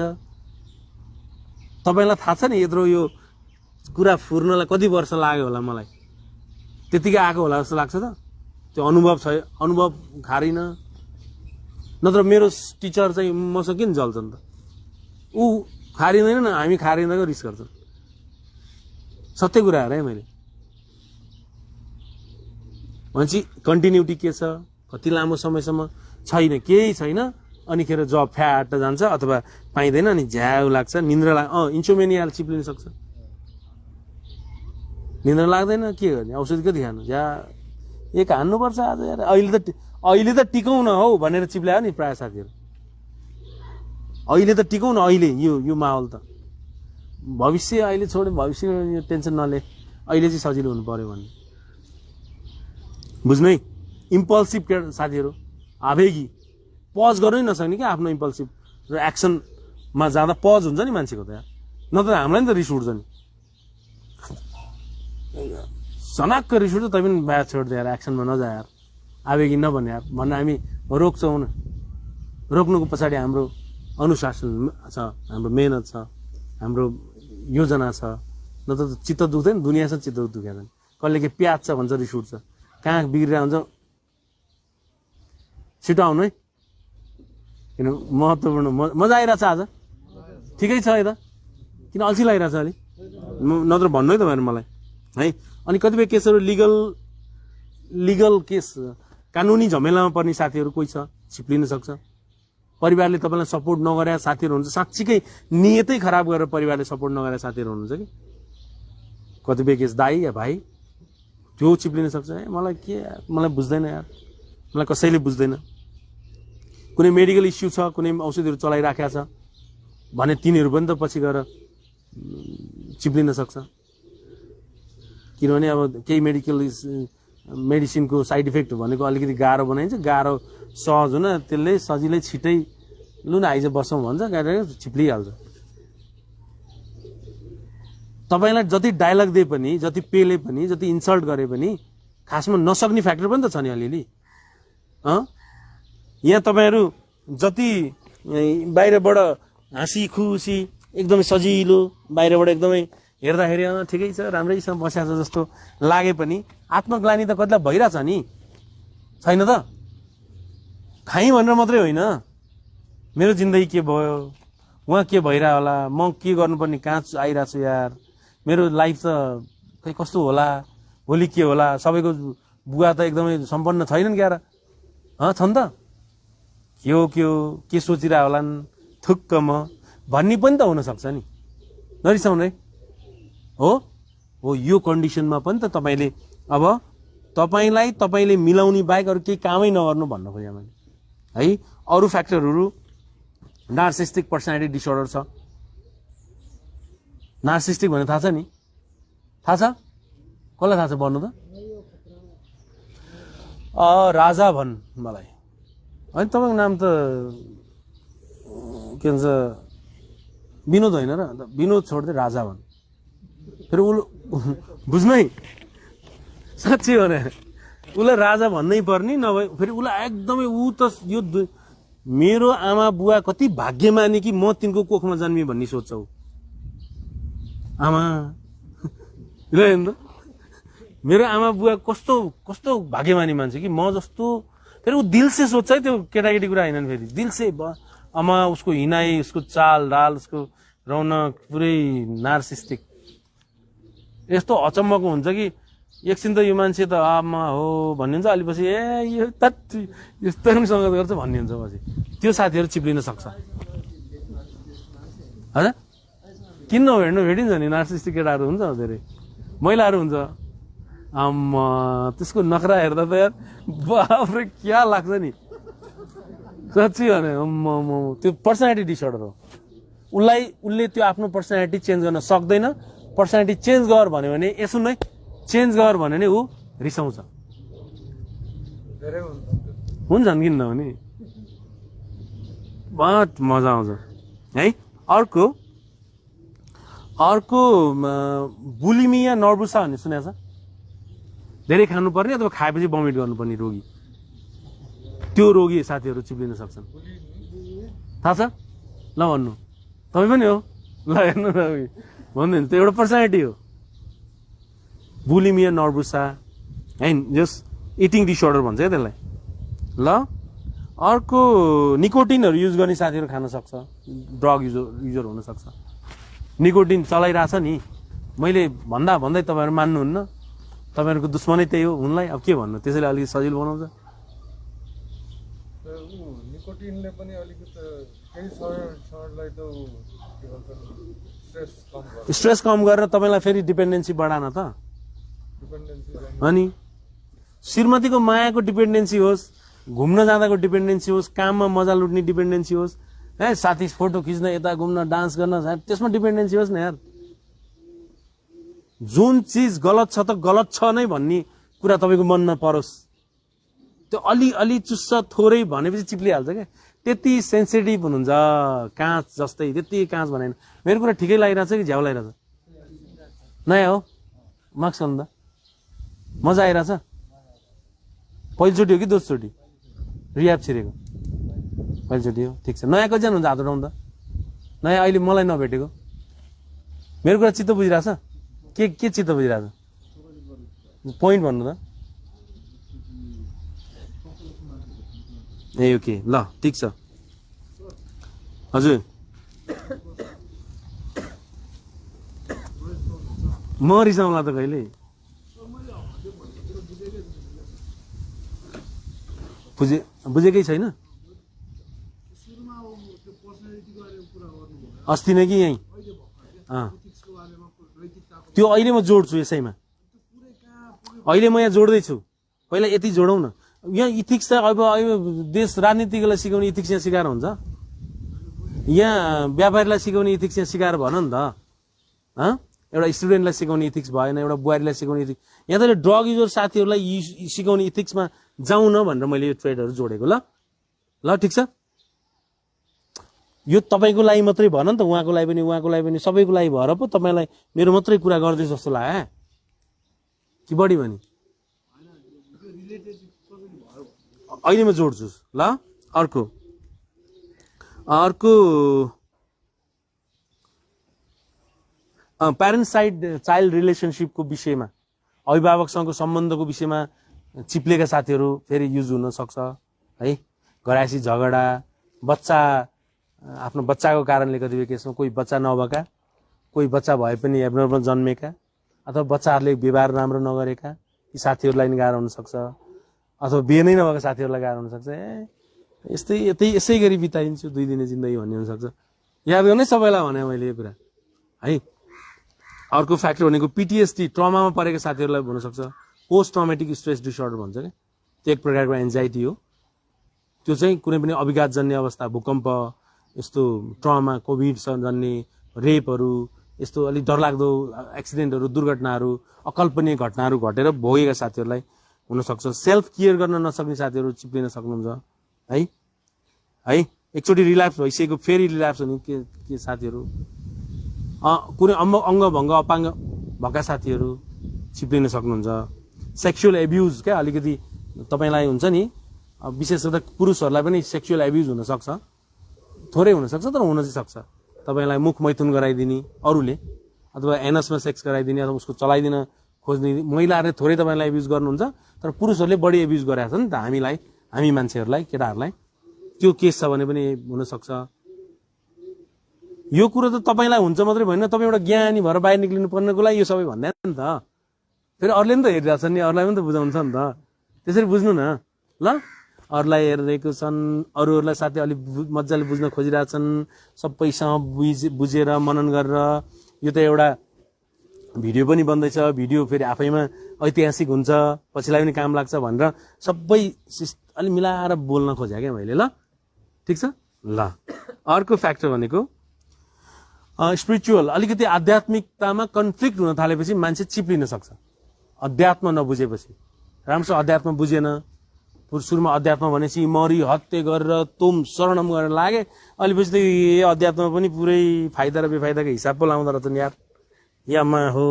तपाईँलाई थाहा छ नि यत्रो यो कुरा फुर्नलाई कति वर्ष लाग्यो होला, मलाई त्यतिकै आएको होला जस्तो लाग्छ त। त्यो अनुभव छ, अनुभव खारिन। नत्र मेरो टिचर चाहिँ मसँग किन जल्छन् त, ऊ खारिँदैन न, हामी खारिँदाको रिस गर्छौँ। सत्य कुराहरू है। मैले भनेपछि कन्टिन्युटी के छ, कति लामो समयसम्म छैन, केही छैन, अनिखेर जब फ्याट जान्छ अथवा पाइँदैन, अनि झ्याउ लाग्छ, निन्द्रा इन्सोमेनिया चिप्लिन सक्छ। निन्द्रा लाग्दैन के गर्ने, औषधि कति खानु, झ्या एक हान्नुपर्छ आज यार, अहिले त टिकौँ न हौ भनेर चिप्ल्यायो नि प्रायः साथीहरू। अहिले त टिकौँ न, अहिले यो माहौल त, भविष्य अहिले छोड्यो, भविष्य टेन्सन नले, अहिले चाहिँ सजिलो हुनु पर्यो भन्ने। बुझ्नु है। इम्पल्सिभ साथीहरू, आवेगी, पज गर्नै नसक्ने क्या आफ्नो इम्पल्सिभ र एक्सनमा जाँदा पज हुन्छ नि मान्छेको त यार, नत्र हामीलाई नि त रिस उठ्छ नि। सनाक्क रिस उठ्छ, तै पनि ब्याज छोड्दै यार, एक्सनमा नजा यार, आवेगी नभने यार भन्न हामी रोक्छौँ न। रोक्नुको पछाडि हाम्रो अनुशासन छ, हाम्रो मेहनत छ, हाम्रो योजना छ, नत्र चित्त दुख्दैन, दुनियाँसँग चित्त दुखेको छैन। कसले के प्याज छ भन्छ रिस उठ्छ, कहाँ बिग्रिरहेको हुन्छ। छिटो आउनु है, किन महत्त्वपूर्ण मजा आइरहेछ आज, ठिकै छ यता, किन अल्छी लागिरहेछ अलिक, नत्र भन्नु है तपाईँहरू मलाई है। अनि कतिपय केसहरू लिगल केस, कानुनी झमेलामा पर्ने साथीहरू कोही छ, चिप्लिन सक्छ। परिवारले तपाईँलाई सपोर्ट नगरेका साथीहरू हुन्छ, साँच्चीकै नियतै खराब गरेर परिवारले सपोर्ट नगरेका साथीहरू हुनुहुन्छ कि कतिपय केस, दाइ या भाइ, त्यो चिप्लिन सक्छ। मलाई के, मलाई बुझ्दैन यार, मलाई कसैले बुझ्दैन। कुनै मेडिकल इस्यु छ, कुनै औषधिहरू चलाइराखेको छ भने तिनीहरू पनि त पछि गएर चिप्लिन सक्छ। किनभने अब केही मेडिसिनको साइड इफेक्ट भनेको अलिकति गाह्रो बनाइन्छ, गाह्रो सहज हुन त्यसले सजिलै छिटै लु न आइज बसौँ भन्छ, गाडी छिप्लिहाल्छ। तपाईँलाई जति डायलग दिए पनि, जति पेले पनि, जति इन्सल्ट गरे पनि खासमा नसक्ने फ्याक्टर पनि त छ नि अलिअलि। यहाँ तपाईँहरू जति बाहिरबाट हाँसी खुसी एकदमै सजिलो, बाहिरबाट एकदमै हेर्दाखेरि ठिकै छ, राम्रैसँग बस्या छ जस्तो लागे पनि आत्मग्लानी त कतिलाई भइरहेछ नि, छैन त? खाइ भनेर मात्रै होइन, मेरो जिन्दगी के भयो, उहाँ के भइरह होला, म के गर्नुपर्ने, कहाँ आइरहेको छु यार, मेरो लाइफ त खै कस्तो होला, भोलि के होला, सबैको बुवा त एकदमै सम्पन्न छैनन् क्यार, छन् त, के सोचिरह होलान्, थुक्क म भन्ने पनि त हुनसक्छ नि, नरिसाउनु है। हो यो कन्डिसनमा पनि त तपाईँले अब तपाईँले मिलाउने बाहेक अरू केही कामै नगर्नु भन्न खोजेँ मैले है। अरू फ्याक्टरहरू, नार्सिस्टिक पर्सनालिटी डिसअर्डर छ। नार्सिस्टिक भन्ने थाहा छ नि, थाहा छ? कसलाई थाहा छ भन्नु त? राजा भन् मलाई, होइन तपाईँको नाम त के भन्छ, विनोद होइन र, विनोद छोड्दै राजा भन्। फेरि बुझ्नु है, साँच्चै भने उसलाई राजा भन्नै पर्ने, नभए फेरि उसलाई एकदमै ऊ त यो मेरो आमा बुवा कति भाग्यमानी कि म तिनको कोखमा जन्मेँ भन्ने सोध्छौ। आमा मेरो आमा बुवा कस्तो कस्तो भाग्यमानी मान्छे कि म जस्तो फेरि ऊ दिल से सोध्छ है त्यो केटाकेटी कुरा हैन फेरि दिल से आमा उसको हिनाइ उसको चाल डाल उसको रौनक पुरै नार्सिस्टिक यस्तो अचम्मको हुन्छ कि एकछिन त यो मान्छे त आमा हो भन्ने हुन्छ अलि पछि ए यो त यस्तो पनि संगत गर्छ भन्ने हुन्छ पछि त्यो साथीहरू चिप्लिन सक्छ हजुर किन नभेट्नु भेटिन्छ नि नार्सिस्टिक केटाहरू हुन्छ धेरै महिलाहरू हुन्छ आम्मा त्यसको नखरा हेर्दा त यार बाफ्रे क्या लाग्छ नि साँच्चै भने अम्मा त्यो पर्सनालिटी डिसअर्डर हो उसले त्यो आफ्नो पर्सनालिटी चेन्ज गर्न सक्दैन पर्सनालिटी चेन्ज गर भन्यो भने यसो नै चेन्ज गर भन्यो भने ऊ रिसाउँछ हुन्छ नि किन नहुने बहुत मजा आउँछ है अर्को बुलिमिया नर्भुसा भन्ने सुनेको छ धेरै खानुपर्ने अथवा खाएपछि भमिट गर्नुपर्ने रोगी त्यो रोगी साथीहरू चिप्लिन सक्छन् थाहा छ ल भन्नु तपाईँ पनि हो ल हेर्नु भन्दैन त्यो एउटा पर्सनालिटी हो बुलिमिया नर्भुसा है जस इटिङ डिसअर्डर भन्छ क्या त्यसलाई ल अर्को निकोटिनहरू युज गर्ने साथीहरू खान सक्छ ड्रग युजर हुन सक्छ निकोटिन चलाइरहेछ नि मैले भन्दै तपाईँहरू मान्नुहुन्न तपाईँहरूको दुश्मनै त्यही हो उनलाई अब के भन्नु त्यसैले अलिकति सजिलो बनाउँछ निकोटिनले पनि अलिकति केही शरीरलाई त के भन्छ स्ट्रेस कम गरेर तपाईँलाई फेरि डिपेन्डेन्सी बढान त अनि श्रीमतीको मायाको डिपेन्डेन्सी होस् घुम्न जाँदाको डिपेन्डेन्सी होस् काममा मजा लुट्ने डिपेन्डेन्सी होस् है साथी फोटो खिच्न यता घुम्न डान्स गर्न त्यसमा डिपेन्डेन्सी होस् न यार जुन चिज गलत छ त गलत छ नै भन्ने कुरा तपाईँको मनमा परोस् त्यो अलि चुस्स थोरै भनेपछि चिप्लिहाल्छ क्या त्यति सेन्सिटिभ हुनुहुन्छ काँच जस्तै त्यति काँच भनेन मेरो कुरा ठिकै लागिरहेछ कि झ्याउ लागिरहेछ नयाँ हो मार्क्स गर्नु त मजा आइरहेछ पहिलोचोटि हो कि दोस्रोचोटि रियाब छिरेको पहिलोचोटि हो ठिक छ नयाँ कतिजना हुन्छ हात उठाउनु त नयाँ अहिले मलाई नभेटेको मेरो कुरा चित्त बुझिरहेछ के चित्त बुझिरहेछ पोइन्ट भन्नु त ए ओके ल ठिक छ हजुर म रिसाउँला त कहिले बुझेकै छैन अस्ति नै कि यहीँ त्यो अहिले म जोड्छु यसैमा अहिले म यहाँ जोड्दैछु पहिला यति जोडौँ न यहाँ इथिक्स त अब देश राजनीतिकलाई सिकाउने इथिक्स यहाँ सिकाएर हुन्छ यहाँ व्यापारीलाई सिकाउने इथिक्स यहाँ सिकाएर भन नि त एउटा स्टुडेन्टलाई सिकाउने इथिक्स भएन एउटा बुहारीलाई सिकाउने इथिक्स यहाँ त ड्रग युजर साथीहरूलाई सिकाउने इथिक्समा जाउँ न भनेर मैले यो ट्रेडहरू जोडेको ल ठिक छ यो तपाईँको लागि मात्रै भन नि त उहाँको लागि पनि सबैको लागि भएर पो तपाईँलाई मेरो मात्रै कुरा गर्दै जस्तो लाग्यो कि बढी भने अहिले म जोड्छु ल अर्को प्यारेन्ट साइड चाइल्ड रिलेसनसिपको विषयमा अभिभावकसँगको सम्बन्धको विषयमा चिप्लेका साथीहरू फेरि युज हुन सक्छ है घरायसी झगडा बच्चा आफ्नो बच्चाको कारणले कतिपय केसमा कोही बच्चा नभएका कोही बच्चा भए पनि एब्नर्मल जन्मेका अथवा बच्चाहरूले व्यवहार राम्रो नगरेका यी साथीहरूलाई नि गाह्रो हुनसक्छ अथवा बिहे नै नभएको साथीहरूलाई गाह्रो हुनसक्छ यसै गरी बिताइन्छु 2 दिने जिन्दगी भन्ने हुनसक्छ याद गर्नै सबैलाई भने मैले यो कुरा है अर्को फ्याक्टर भनेको पिटिएसडी ट्रमामा परेको साथीहरूलाई हुनसक्छ पोस्ट ट्रमेटिक स्ट्रेस डिसअर्डर भन्छ क्या त्यो एक प्रकारको एन्जाइटी हो त्यो चाहिँ कुनै पनि अभिघातजन्य अवस्था भूकम्प यस्तो ट्रमा कोभिड जन्ने रेपहरू यस्तो अलिक डरलाग्दो एक्सिडेन्टहरू दुर्घटनाहरू अकल्पनीय घटनाहरू घटेर भोगेका साथीहरूलाई हुनसक्छ सेल्फ केयर गर्न नसक्ने साथीहरू चिप्लिन सक्नुहुन्छ है एकचोटि रिल्याप्स भइसकेको फेरि रिल्याप्स हुने के साथीहरू कुनै अङ्गभङ्ग अपाङ्ग भएका साथीहरू चिप्लिन सक्नुहुन्छ सेक्सुअल एब्युज क्या अलिकति तपाईँलाई हुन्छ नि विशेष गरेर पुरुषहरूलाई पनि सेक्सुअल एब्युज हुनसक्छ थोरै हुनसक्छ तर हुन चाहिँ सक्छ तपाईँलाई मुख मैथुन गराइदिने अरूले अथवा एनसमा सेक्स गराइदिने अथवा उसको चलाइदिन खोज्ने महिलाहरूले थोरै तपाईँलाई एब्युज गर्नुहुन्छ तर पुरुषहरूले बढी एब्युज गरेका छन् नि त हामीलाई, हामी मान्छेहरूलाई, केटाहरूलाई। त्यो केस छ भने पनि हुनसक्छ। यो कुरो त तपाईँलाई हुन्छ मात्रै भएन, तपाईँ एउटा ज्ञानी भएर बाहिर निक्लिनु पर्नेको लागि यो सबै भन्दैन नि त। फेरि अरूले पनि त हेरिरहेको छन् नि, अरूलाई पनि त बुझाउँछ नि त। त्यसरी बुझ्नु न ल। अरूलाई हेरिरहेको छन्, अरूहरूलाई साथै अलिक मजाले बुझ्न खोजिरहेछन्, सबैसँग बुझेर मनन गरेर। यो त एउटा भिडियो पनि बन्दैछ, भिडियो फेरि आफैमा ऐतिहासिक हुन्छ, पछिलाई पनि काम लाग्छ भनेर सबै अलि मिलाएर बोल्न खोजेँ क्या मैले। ल ठिक छ। ल अर्को फ्याक्टर भनेको स्पिरिचुअल, अलिकति आध्यात्मिकतामा कन्फ्लिक्ट हुन थालेपछि मान्छे चिप्लिन सक्छ। अध्यात्म नबुझेपछि, राम्रोसँग अध्यात्म बुझेन, सुरुमा अध्यात्म भनेपछि मरी हत्या गरेर तुम शरणम गरेर लागे, अहिले पछि त अध्यात्म पनि पुरै फाइदा र बेफाइदाको हिसाब पो लाउँदो रहेछ नि यार। यामा हो,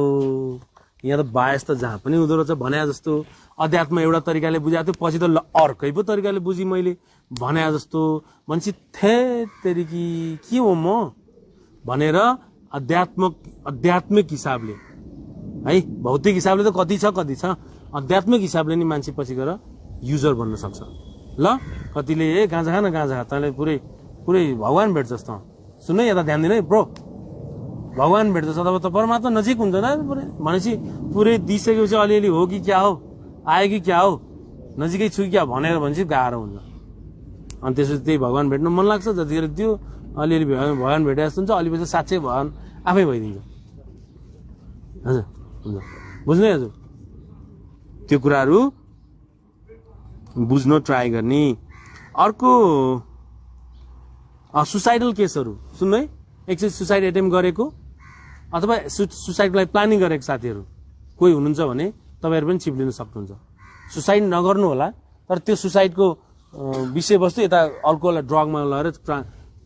यहाँ त बायस त जहाँ पनि हुँदो रहेछ भने जस्तो। अध्यात्म एउटा तरिकाले बुझाएको थियो, पछि त अर्कै पो तरिकाले बुझी मैले भने जस्तो। मान्छे थेतरी के हो म भनेर आध्यात्मिक हिसाबले है, भौतिक हिसाबले त कति छ, आध्यात्मिक हिसाबले नि मान्छे पछि गएर युजर बन्न सक्छ। ल कतिले गाँजा खा न गाँजा खा, तैँले पुरै भगवान भेट्छस् त। सुन यता ध्यान दिनु है ब्रो, भगवान भेट्छस् अथवा त परमात्मा नजिक हुन्छ न भनेपछि पुरै दिइसकेपछि अलिअलि हो कि क्या हो, आयो कि क्या हो, नजिकै छु क्या भनेर भनेपछि गाह्रो हुन्छ। अनि त्यसपछि त्यही भगवान भेट्न मन लाग्छ, जतिखेर त्यो अलिअलि भगवान भेटे जस्तो हुन्छ, अलिपछि साँच्चै भगवान आफै भइदिन्छ। हजुर हुन्छ, बुझ्नु हजुर। त्यो कुराहरू बुझ्न ट्राई गर्ने। अर्को सुसाइडल केसहरू सुन्नु है, एकचोटि सुसाइड एटेम्प गरेको अथवा सुसाइडको लागि प्लानिङ गरेको साथीहरू कोही हुनुहुन्छ भने तपाईँहरू पनि चिप्लिन सक्नुहुन्छ। सुसाइड नगर्नु होला, तर त्यो सुसाइडको विषयवस्तु यता अल्कोहल ड्रगमा लगेर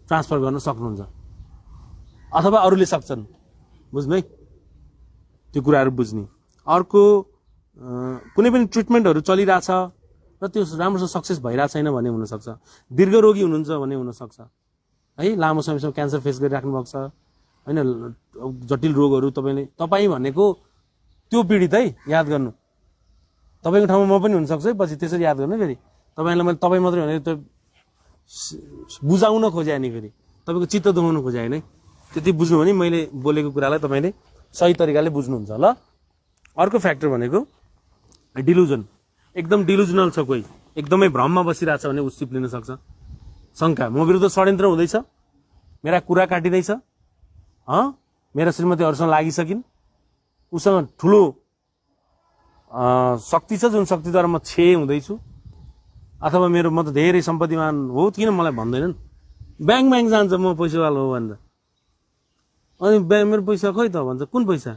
ट्रान्सफर गर्न सक्नुहुन्छ, अथवा अरूले सक्छन्। बुझ्नु है, त्यो कुराहरू बुझ्ने। अर्को कुनै पनि ट्रिटमेन्टहरू चलिरहेछ र त्यो राम्रोसँग सक्सेस भइरहेको छैन भने हुनसक्छ। दीर्घ रोगी हुनुहुन्छ भने हुनसक्छ है, लामो समयसम्म क्यान्सर फेस गरिराख्नु भएको छ होइन, जटिल रोगहरू। तपाईँ भनेको त्यो पीडित है, याद गर्नु। तपाईँको ठाउँमा म पनि हुनसक्छु है, पछि त्यसरी याद गर्नु फेरि। तपाईँलाई मैले तपाईँ मात्रै भने त बुझाउन खोजेँ नि, फेरि तपाईँको चित्त दुखाउन खोजेँ होइन है। त्यति बुझ्नु भने मैले बोलेको कुरालाई तपाईँले सही तरिकाले बुझ्नुहुन्छ। ल अर्को फ्याक्टर भनेको डिलुजन। एकदम डिलुजनल छ कोही, एकदमै भ्रममा बसिरहेछ भने उ चिप्लिन सक्छ। शङ्का, म विरुद्ध षड्यन्त्र हुँदैछ, मेरा कुरा काटिँदैछ, मेरा श्रीमती अरूसँग लागिसकिन्, उसँग ठुलो शक्ति छ जुन शक्तिद्वारा म छे हुँदैछु, अथवा मेरो म त धेरै सम्पत्तिमान हो, किन मलाई भन्दैनन्। ब्याङ्क जान्छ म पैसावाला हो भनेर, अनि मेरो पैसा खोइ त भन्छ, कुन पैसा,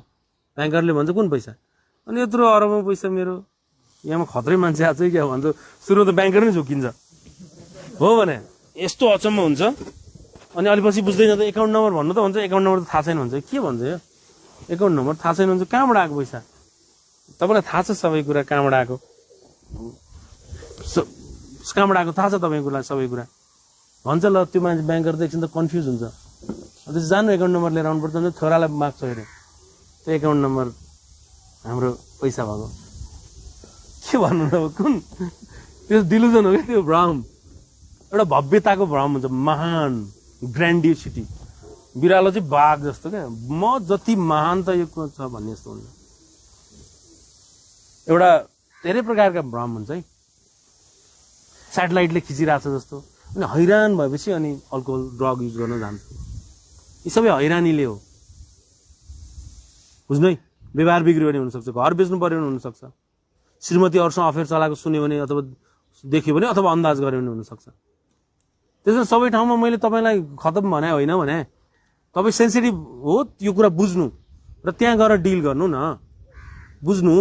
ब्याङ्करले भन्छ कुन पैसा, अनि यत्रो अरबौँ पैसा मेरो, यहाँमा खत्रै मान्छे आएको छ क्या भन्छ। सुरु त ब्याङ्कर नै झुकिन्छ हो भने यस्तो अचम्म हुन्छ। अनि अलि पछि बुझ्दैन त, एकाउन्ट नम्बर भन्नु त भन्छ, एकाउन्ट नम्बर त थाहा छैन भन्छ। के भन्छ यो एकाउन्ट नम्बर थाहा छैन भन्छ, कहाँबाट आएको पैसा? तपाईँलाई थाहा छ सबै कुरा कहाँबाट आएको, कहाँबाट आएको थाहा छ तपाईँको लागि सबै कुरा भन्छ। ल त्यो मान्छे ब्याङ्कर त एकछिन त कन्फ्युज हुन्छ, त्यसो जानु एकाउन्ट नम्बर लिएर आउनुपर्छ भने छोरालाई माग्छ अरे, त्यो एकाउन्ट नम्बर हाम्रो पैसा भएको। के भन्नु त, कुन त्यो डिलुजन हो क्या, त्यो भ्रम, एउटा भव्यताको भ्रम हुन्छ, महान ग्रान्डियोसिटी। बिरालो चाहिँ बाघ जस्तो क्या, म जति महान त यो छ भन्ने जस्तो हुन्छ। एउटा धेरै प्रकारका भ्रम हुन्छ है, सेटेलाइटले खिचिरहेछ जस्तो। अनि हैरान भएपछि अनि अल्कोहल ड्रग युज गर्न जान्छ। यी सबै हैरानीले हो, बुझ्नु है। व्यवहार बिग्रियो भने हुनसक्छ, घर बेच्नु पर्यो भने हुनसक्छ, श्रीमती अरूसँग अफेयर चलाएको सुन्यो भने अथवा देख्यो भने अथवा अन्दाज गर्यो भने हुनसक्छ। त्यसमा सबै ठाउँमा मैले तपाईँलाई खतम भने होइन भने, तपाईँ सेन्सिटिभ हो यो कुरा बुझ्नु र त्यहाँ गएर डिल गर्नु न, बुझ्नु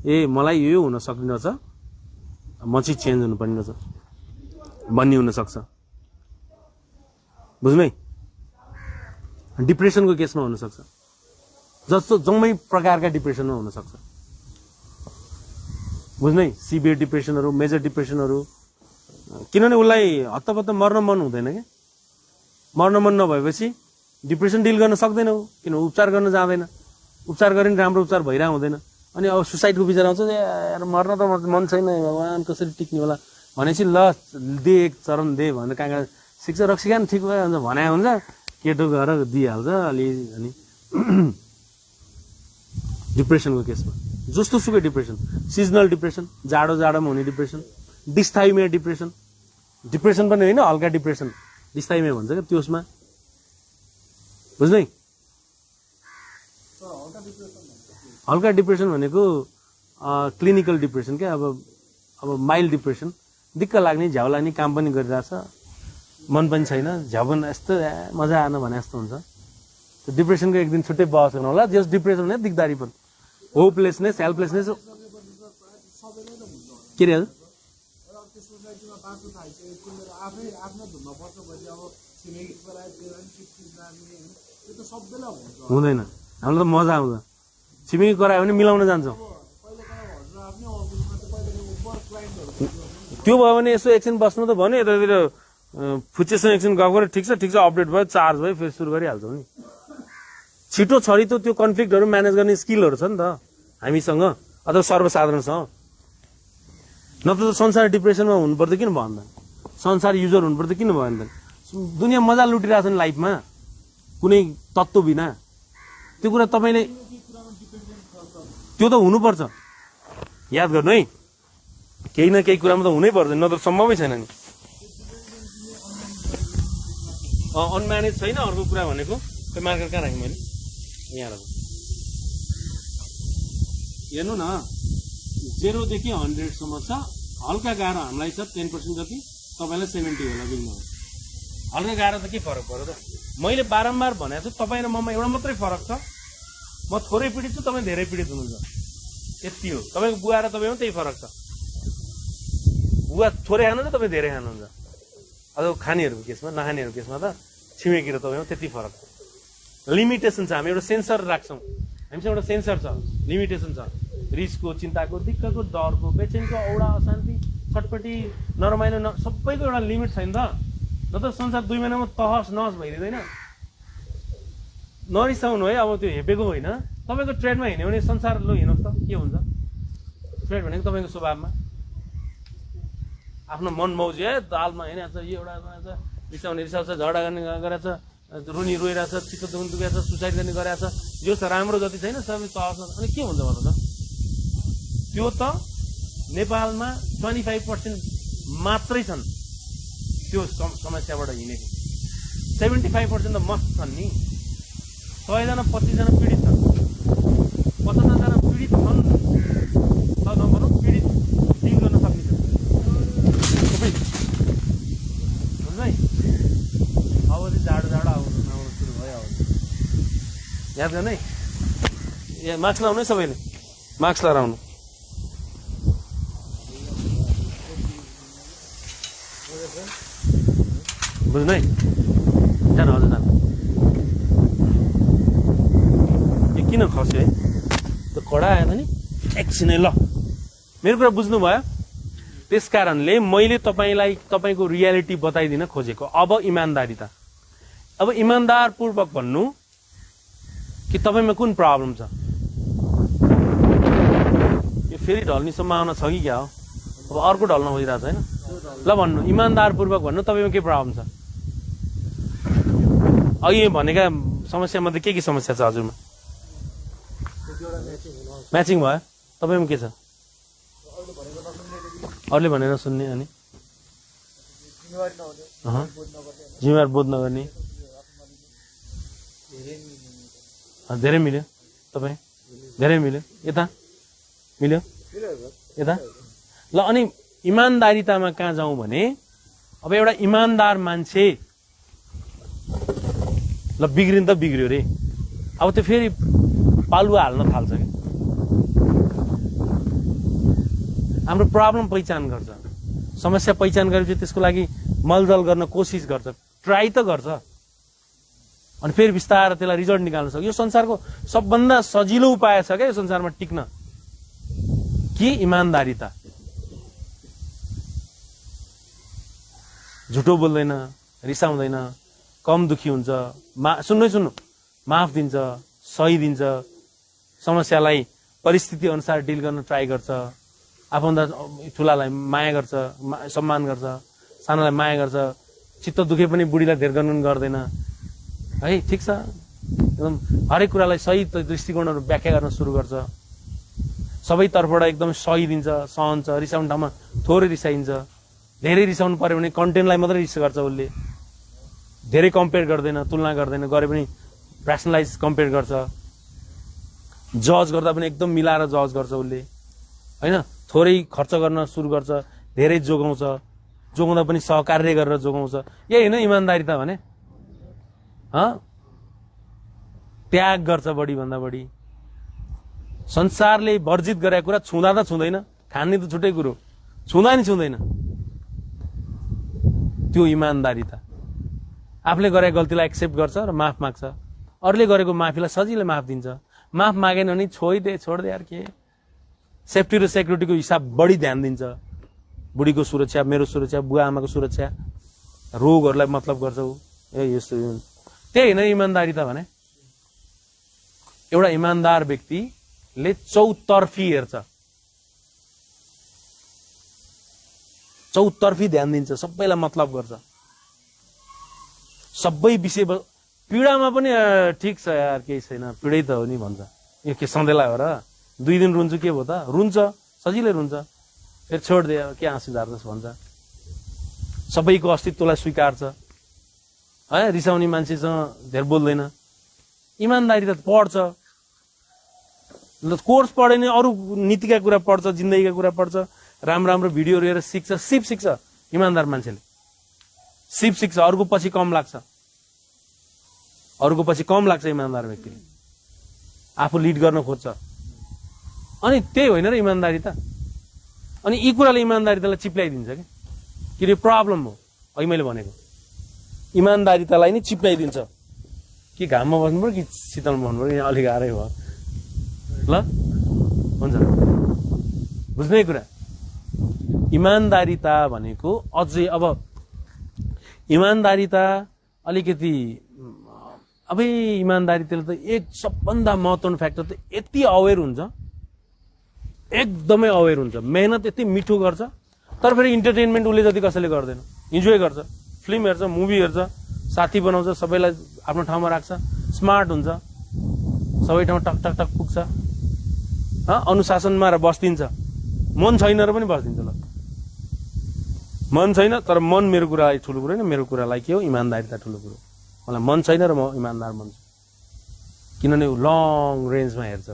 ए मलाई यो हुन सक्दिन छ, म चाहिँ चेन्ज हुनुपर्ने रहेछ भन्ने हुनसक्छ। बुझ्नु है। डिप्रेसनको केसमा हुनसक्छ, जस्तो जम्मै प्रकारका डिप्रेसनमा हुनसक्छ। बुझ्नु है, सिभियर डिप्रेसनहरू, मेजर डिप्रेसनहरू। किनभने उसलाई हत्तपत्त मर्न मन हुँदैन क्या, मर्न मन नभएपछि डिप्रेसन डिल गर्न सक्दैन, किन उपचार गर्न जाँदैन। उपचार गरे नि राम्रो उपचार भइरहेको हुँदैन अनि अब सुसाइडको विचार आउँछ यार मर्न त मन छैन भगवान् कसरी टिक्ने होला भनेपछि ल दे एक चरण दे भनेर कहाँ कहाँ सिक्छ रक्सीखान ठिक भयो हुन्छ भने हुन्छ केटो गएर दिइहाल्छ अलि अनि डिप्रेसनको केसमा जस्तो सुकै डिप्रेसन सिजनल डिप्रेसन जाडोमा हुने डिप्रेसन डिस्थाइमिया डिप्रेसन पनि होइन हल्का डिप्रेसन डिस्थाइमिया भन्छ क्या त्यसमा बुझ्नु है हल्का डिप्रेसन भनेको क्लिनिकल डिप्रेसन क्या अब माइल्ड डिप्रेसन दिक्क लाग्ने झ्याउ लाग्ने काम पनि गरिरहेछ मन पनि छैन झ्याउ पनि यस्तो मजा आएन भने जस्तो हुन्छ त्यो डिप्रेसनको एक दिन छुट्टै बहस गर्नु होला जस डिप्रेसन भने दिगदारी पनि होपलेसनेस हेल्पलेसनेस के अरे हुँदैन हामीलाई त मजा आउँछ छिमेकी करायो भने मिलाउन जान्छौँ त्यो भयो भने यसो एकछिन बस्नु त भन्यो यतातिर फुच्चेसँग एकछिन गफ गरेर ठिक छ अपडेट भयो चार्ज भयो फेरि सुरु गरिहाल्छौँ नि छिटो छरितो त्यो कन्फ्लिक्टहरू म्यानेज गर्ने स्किलहरू छ नि त हामीसँग अथवा सर्वसाधारणसँग नत्र त संसार डिप्रेसनमा हुनुपर्छ किन भन्दैन संसार युजर हुनुपर्छ किन भन्दैन दुनियाँ मजा लुटिरहेको छ नि लाइफमा कुनै तत्त्व बिना त्यो कुरा तपाईँले त्यो त हुनुपर्छ याद गर्नु है केही न केही कुरामा त हुनै पर्छ नत्र सम्भवै छैन नि अनम्यानेज छैन अर्को कुरा भनेको त्यो मार्कर कहाँ राखेँ मैले यहाँ राखेँ हेर्नु न 0 देखि 100 सम्म छ हल्का गाह्रो हामीलाई छ 10% जति तपाईँलाई 70 होला बिग्न हल्का गाह्रो त के फरक पर्यो त मैले बारम्बार भनेको छु तपाईँ र ममा एउटा मात्रै फरक छ म थोरै पीडित छु तपाईँ धेरै पीडित हुनुहुन्छ यति हो तपाईँको बुवा र तपाईँमा त्यही फरक छ बुवा थोरै खानुहुन्छ तपाईँ धेरै खानुहुन्छ अझ खानेहरूको केसमा नखानेहरूको केसमा त छिमेकी र तपाईँमा त्यति फरक छ लिमिटेसन छ हामी एउटा सेन्सर राख्छौँ हामीसँग एउटा सेन्सर छ लिमिटेसन छ रिसको चिन्ताको दिक्कको डरको बेचेनको औडा अशान्ति छटपटी नरमाइलो सबैको एउटा लिमिट छैन त नत्र संसार 2 महिनामा तहस नहस भइदिँदैन नरिसाउनु है अब त्यो हेपेको होइन तपाईँको ट्रेडमा हिँड्यो भने संसार लो हिँड्नुहोस् त के हुन्छ ट्रेड भनेको तपाईँको स्वभावमा आफ्नो मन मौजी है दालमा हिँडेको छ यो एउटा रिसाउने रिसाउँछ झगडा गर्ने गरेछ रुनी रोइरहेछ चित्त दुखेको छ सुसाइड गर्ने गरेछ यो छ राम्रो जति छैन सबै तहस अनि के हुन्छ भन्नु त त्यो त नेपालमा 25% मात्रै छन् त्यो समस्याबाट हिँडेको 75% त मस्त छन् नि 100 जना 25 जना पीडित छन् 50 जना पीडित छन् नम्बर पीडित डिल गर्न सक्ने सबै हुन्छ है अब चाहिँ जाडो आउनु सुरु भयो अब याद गर्नु है ए मास्क लाउनु है सबैले मास्क लगाएर आउनु बुझ्नु है जानु हजुर जानु यो किन खस्यो है त्यो कडा आएन नि एकछिनै ल मेरो कुरा बुझ्नु भयो त्यस कारणले मैले तपाईँलाई तपाईँको रियालिटी बताइदिन खोजेको अब इमान्दारिता अब इमान्दारपूर्वक भन्नु कि तपाईँमा कुन प्रब्लम छ यो फेरि ढल्ने सम्भावना छ कि क्या हो अब अर्को ढल्न खोजिरहेको छ होइन ल भन्नु इमान्दारपूर्वक भन्नु तपाईँमा के प्रब्लम छ अघि भनेका समस्यामा त के समस्या छ हजुरमा म्याचिङ भयो तपाईँमा के छ अरूले भनेर सुन्ने अनि जिम्मेवार बोध नगर्ने धेरै मिल्यो तपाईँ धेरै मिल्यो यता मिल्यो यता ल अनि इमान्दारितामा कहाँ जाउँ भने अब एउटा इमान्दार मान्छे ल बिग्रिनु त बिग्रियो रे अब त्यो फेरि पालुवा हाल्न थाल्छ कि हाम्रो प्रब्लम पहिचान गर्छ समस्या पहिचान गरेपछि त्यसको लागि मलजल गर्न कोसिस गर्छ ट्राई त गर्छ अनि फेरि बिस्तारै त्यसलाई रिजल्ट निकाल्न सक्छ यो संसारको सबभन्दा सजिलो उपाय छ क्या यो संसारमा टिक्न के इमान्दारिता झुटो बोल्दैन रिसाउँदैन कम दुखी हुन्छ सुन्नु माफ दिन्छ सही दिन्छ समस्यालाई परिस्थिति अनुसार डिल गर्न ट्राई गर्छ, आफूभन्दा ठुलालाई माया गर्छ, सम्मान गर्छ, सानोलाई माया गर्छ, चित्त दुखे पनि बुढीलाई धेर गर्नु गर्दैन है। ठिक छ, एकदम हरेक कुरालाई सही दृष्टिकोणहरू व्याख्या गर्न सुरु गर्छ, सबै तर्फबाट एकदम सही दिन्छ, सहन्छ, रिसाउने ठाउँमा थोरै रिसाइन्छ, धेरै रिसाउनु पर्यो भने कन्टेन्टलाई मात्रै रिस गर्छ उसले, धेरै कम्पेयर गर्दैन, तुलना गर्दैन, गरे पनि ऱ्यासनलाइज कम्पेयर गर्छ, जज गर्दा पनि एकदम मिलाएर जज गर्छ उसले होइन, थोरै खर्च गर्न सुरु गर्छ, धेरै जोगाउँछ, जोगाउँदा पनि सहकार्य गरेर जोगाउँछ। यही होइन इमान्दारी त भने, त्याग गर्छ बढी भन्दा बढी, संसारले वर्जित गरेको कुरा छुँदा त छुँदैन, खाने त छुट्टै कुरो, छुँदा नि छुँदैन, त्यो इमान्दारी त। आफूले गरेको गल्तीलाई एक्सेप्ट गर्छ र माफ माग्छ, अरूले गरेको माफीलाई सजिलै माफ दिन्छ, माफ मागेन भने छोडिदे यार, के सेफ्टी र सेक्युरिटीको हिसाब बढी ध्यान दिन्छ, बुढीको सुरक्षा, मेरो सुरक्षा, बुवा आमाको सुरक्षा, रोगहरूलाई मतलब गर्छ ऊ, यस्तो। त्यही होइन इमान्दारी त भने, एउटा इमान्दार व्यक्तिले चौतर्फी हेर्छ, चौतर्फी ध्यान दिन्छ, सबैलाई मतलब गर्छ, सबै विषय, पीडामा पनि ठिक छ यार केही छैन, पीडै त हो नि भन्छ, यो के सधैँलाई हो र, 2 दिन रुन्छु के भयो त, रुन्छ, सजिलै रुन्छ, फेरि छोडिदिए के आँसु झार्दछ भन्छ, सबैको अस्तित्वलाई स्वीकार्छ है, रिसाउने मान्छेसँग धेर बोल्दैन। इमान्दारी त पढ्छ, कोर्स पढ्यो भने अरू नीतिका कुरा पढ्छ, जिन्दगीका कुरा पढ्छ, राम्रो राम्रो भिडियोहरू हेरेर सिक्छ, सिप सिक्छ, इमान्दार मान्छेले सिप सिक्छ, अरूको पछि कम लाग्छ, अरूको पछि कम लाग्छ इमान्दार व्यक्तिले, आफू लिड गर्न खोज्छ। अनि त्यही होइन र इमान्दारी त, अनि यी कुराले इमान्दारितालाई चिप्ल्याइदिन्छ कि यो प्रब्लम हो, अघि मैले भनेको इमान्दारितालाई नै चिप्ल्याइदिन्छ। कि घाममा बस्नु पर्यो कि शीतलमा बस्नु पर्यो, अलिक गाह्रै भयो ल, हुन्छ बुझ्ने कुरा। इमान्दारिता भनेको अझै, अब इमान्दारिता अलिकति, अब इमान्दारिताले त एक सबभन्दा महत्त्वपूर्ण फ्याक्टर त यति अवेर हुन्छ, एकदमै अवेर हुन्छ, मेहनत यति मिठो गर्छ, तर फेरि इन्टरटेनमेन्ट उसले जति कसैले गर्दैन, इन्जोय गर्छ, फिल्म हेर्छ, मुभी हेर्छ, साथी बनाउँछ, सबैलाई आफ्नो ठाउँमा राख्छ, स्मार्ट हुन्छ, सबै ठाउँ टक टक टक पुग्छ, अनुशासनमा र बस्दिन्छ, मन छैन र पनि बस्दिन्छ। ल मन छैन, तर मन मेरो कुरालाई ठुलो कुरो होइन, मेरो कुरालाई के हो इमान्दारिता ठुलो कुरो, मलाई मन छैन र म इमान्दार बन्छु, किनभने ऊ लङ रेन्जमा हेर्छ,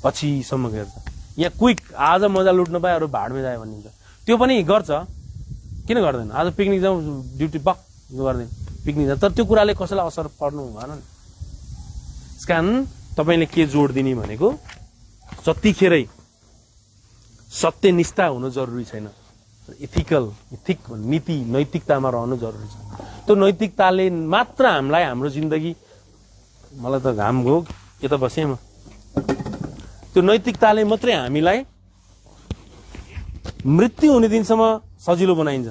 पछिसम्म हेर्छ, यहाँ क्विक आज मजा लुट्न पाए अरू भाडमै जायो भनिन्छ, त्यो पनि गर्छ, किन गर्दैन, आज पिकनिक जाउँ ड्युटी बक गर्दैन, पिकनिक जाउँ, तर त्यो कुराले कसैलाई असर पर्नु भएन नि। त्यस कारण तपाईँले के जोड दिने भनेको, जतिखेरै सत्यनिष्ठा हुनु जरुरी छैन, इथिक नीति नैतिकतामा रहनु जरुरी छ। त्यो नैतिकताले मात्र हामीलाई हाम्रो जिन्दगी, मलाई त घाम गयो यता बसेँ म, त्यो नैतिकताले मात्रै हामीलाई मृत्यु हुने दिनसम्म सजिलो बनाइन्छ।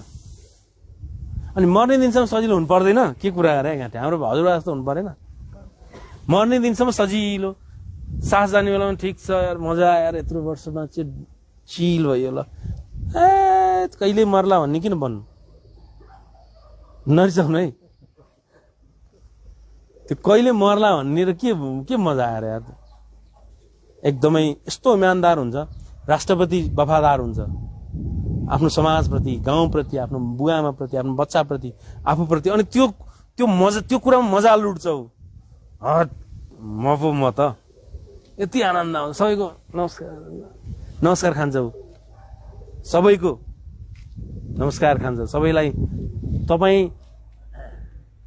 अनि मर्ने दिनसम्म सजिलो हुनु पर्दैन, के कुरा गरे घाँटे, हाम्रो हजुरबा जस्तो हुनु परेन, मर्ने दिनसम्म सजिलो, सास जाने बेलामा ठिक छ यार, मजा आएर यत्रो वर्षमा चाहिँ चिल भयो, ल कहिले मर्ला भन्ने किन भन्नु, नरिसाउनु है, त्यो कहिले मर्ला भन्ने र के मजा आएर यार, एकदमै यस्तो इमान्दार हुन्छ, राष्ट्रप्रति वफादार हुन्छ, आफ्नो समाजप्रति, गाउँप्रति, आफ्नो बुवाआमाप्रति, आफ्नो बच्चाप्रति, आफूप्रति, अनि त्यो मजा, त्यो कुरामा मजा लुट्छ ऊ, हट म त यति आनन्द आउँछ, सबैको नमस्कार खान्छ ऊ, सबैको नमस्कार खान्छ, सबैलाई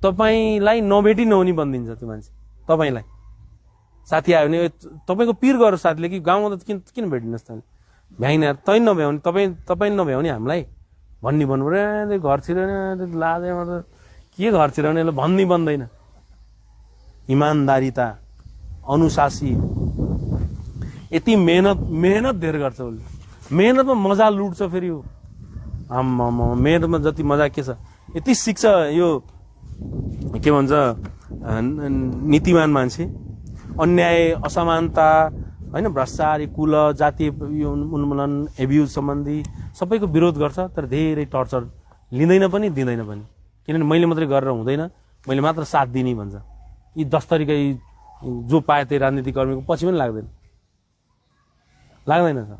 तपाईँलाई नभेटी नहुने भनिदिन्छ त्यो मान्छे, तपाईँलाई साथी आयो भने तपाईँको पिर गरो साथीले, कि गाउँमा त किन भेटिनुहोस् त, भ्याइन तै नभ्याउने, तपाईँ नभ्याउने हामीलाई भन्ने भन्नु पर्यो, घर छिराउने लाजेमा त के घर छिराउने भन्ने बन्दैन। इमान्दारिता, अनुशासी, यति मेहनत धेर गर्छ उसले, मेहनतमा मजा लुट्छ फेरि हो, मेहनतमा जति मजा के छ, यति सिक्छ यो के भन्छ नीतिमान मान्छे, अन्याय, असमानता, होइन, भ्रष्टाचार, कुल, जातीय उन्मूलन, एब्युज सम्बन्धी सबैको विरोध गर्छ, तर धेरै टर्चर लिँदैन पनि दिँदैन पनि। किनभने मैले मात्रै गरेर हुँदैन, मैले मात्र साथ दिने भन्छ। यी 10 तरिका जो पाए त्यही राजनीतिक कर्मीको पछि पनि लाग्दैन सर।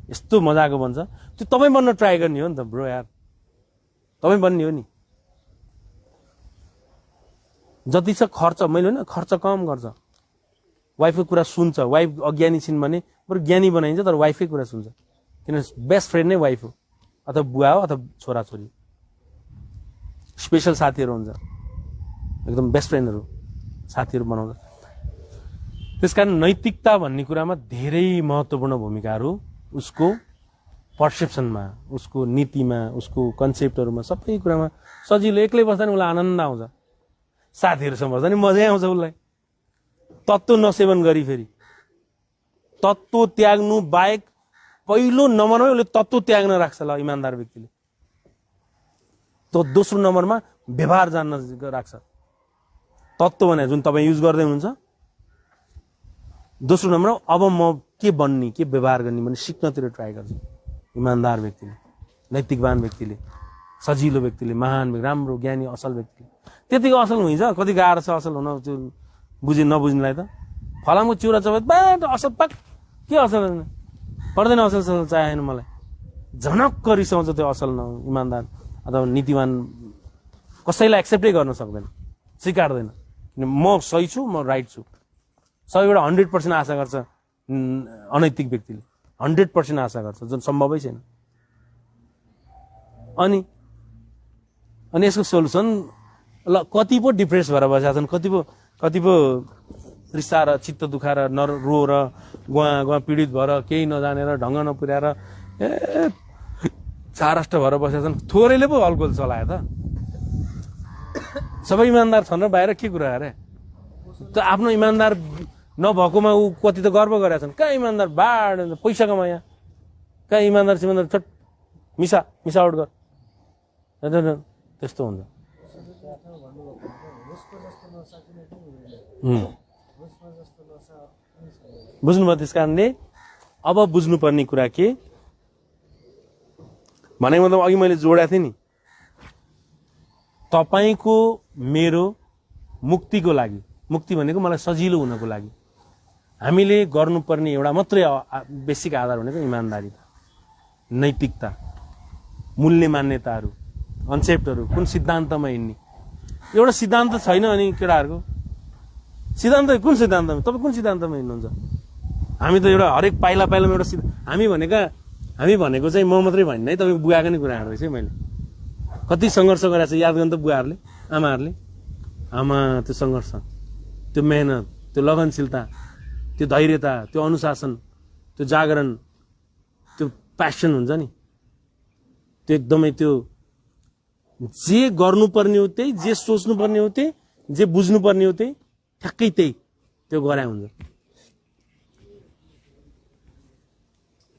यस्तो मजाको बन्छ। त्यो तपाईँ बन्न ट्राई गर्ने हो नि त ब्रो यार, तपाईँ बन्ने हो नि। जति छ खर्च, मैले होइन खर्च कम गर्छ, वाइफको कुरा सुन्छ। वाइफ अज्ञानी छिन् भने बरु ज्ञानी बनाइन्छ, तर वाइफकै कुरा सुन्छ। किनभने बेस्ट फ्रेन्ड नै वाइफ हो, अथवा बुवा हो, अथवा छोराछोरी। स्पेसल साथीहरू हुन्छ, एकदम बेस्ट फ्रेन्डहरू, साथीहरू बनाउँछ। त्यसकारण नैतिकता भन्ने कुरामा धेरै महत्त्वपूर्ण भूमिकाहरू उसको पर्सेप्सनमा, उसको नीतिमा, उसको कन्सेप्टहरूमा, सबै कुरामा सजिलो। एक्लै बस्दा नि उसलाई आनन्द आउँछ, साथीहरूसँग बस्दा नि मजै आउँछ उसलाई। तत्त्व नसेवन गरी फेरि तत्त्व त्याग्नु बाहेक पहिलो नम्बरमै उसले तत्त्व त्याग्न राख्छ ल इमान्दार व्यक्तिले। दोस्रो नम्बरमा व्यवहार जान्न राख्छ। तत्त्व भने जुन तपाईँ युज गर्दै हुनुहुन्छ, दोस्रो नम्बरमा अब म के बन्ने, के व्यवहार गर्ने भने सिक्नतिर ट्राई गर्छु इमान्दार व्यक्तिले, नैतिकवान व्यक्तिले, सजिलो व्यक्तिले, महान, राम्रो, ज्ञानी, असल व्यक्तिले। त्यतिको असल हुन्छ। कति गाह्रो छ असल हुन, त्यो नबुझ्नुलाई त। फलामको चिउरा चपात बाट असल पाक, के असल पर्दैन, असल चाहेन मलाई। झनक्क रिसाउँछ त्यो असल इमान्दार अथवा नीतिवान। कसैलाई एक्सेप्टै गर्न सक्दैन, स्वीकार्दैन। म सही छु, म राइट छु। सबैबाट 100% आशा गर्छ अनैतिक व्यक्तिले, 100% आशा गर्छ, जुन सम्भवै छैन। अनि यसको सोल्युसन ल, कति पो डिप्रेस भएर बसेका छन्, कति पो रिसा र चित्त दुखाएर रो र गुवा पीडित भएर, केही नजानेर, ढङ्ग नपुर्याएर चारष्ट भएर बसेका छन्। थोरैले पो हलगोल चलायो त। सबै इमान्दार छन् र बाहिर के कुरा अरे। त आफ्नो इमान्दार नभएकोमा ऊ कति त गर्व गरेका छन्। कहाँ इमान्दार बाड, पैसा कमाया, कहाँ इमान्दार छट मिसावट गर, त्यस्तो हुन्छ। बुझ्नुभयो? त्यस कारणले अब बुझ्नुपर्ने कुरा के भनेको मतलब अघि मैले जोडेको थिएँ नि, तपाईँको मेरो मुक्तिको लागि, मुक्ति भनेको मलाई सजिलो हुनको लागि हामीले गर्नुपर्ने एउटा मात्रै बेसिक आधार भनेको इमान्दारिता, नैतिकता, मूल्य मान्यताहरू, कन्सेप्टहरू, कुन सिद्धान्तमा हिँड्ने। एउटा सिद्धान्त छैन अनि केटाहरूको सिद्धान्त कुन सिद्धान्तमा, तपाईँ कुन सिद्धान्तमा हिँड्नुहुन्छ? हामी त एउटा हरेक पाइला पाइलामा एउटा हामी भनेको चाहिँ म मात्रै भन्ने है, तपाईँको बुवाको नै कुराहरू रहेछ है। मैले कति सङ्घर्ष गरेको छ याद गर्नु त बुवाहरूले, आमाहरूले। आमा त्यो सङ्घर्ष, त्यो मेहनत, त्यो लगनशीलता, त्यो धैर्यता, त्यो अनुशासन, त्यो जागरण, त्यो प्यासन हुन्छ नि, त्यो एकदमै त्यो जे गर्नुपर्ने हो त्यही, जे सोच्नुपर्ने हो त्यही, जे बुझ्नुपर्ने हो त्यही, ठ्याक्कै त्यही त्यो गरे हुन्छ।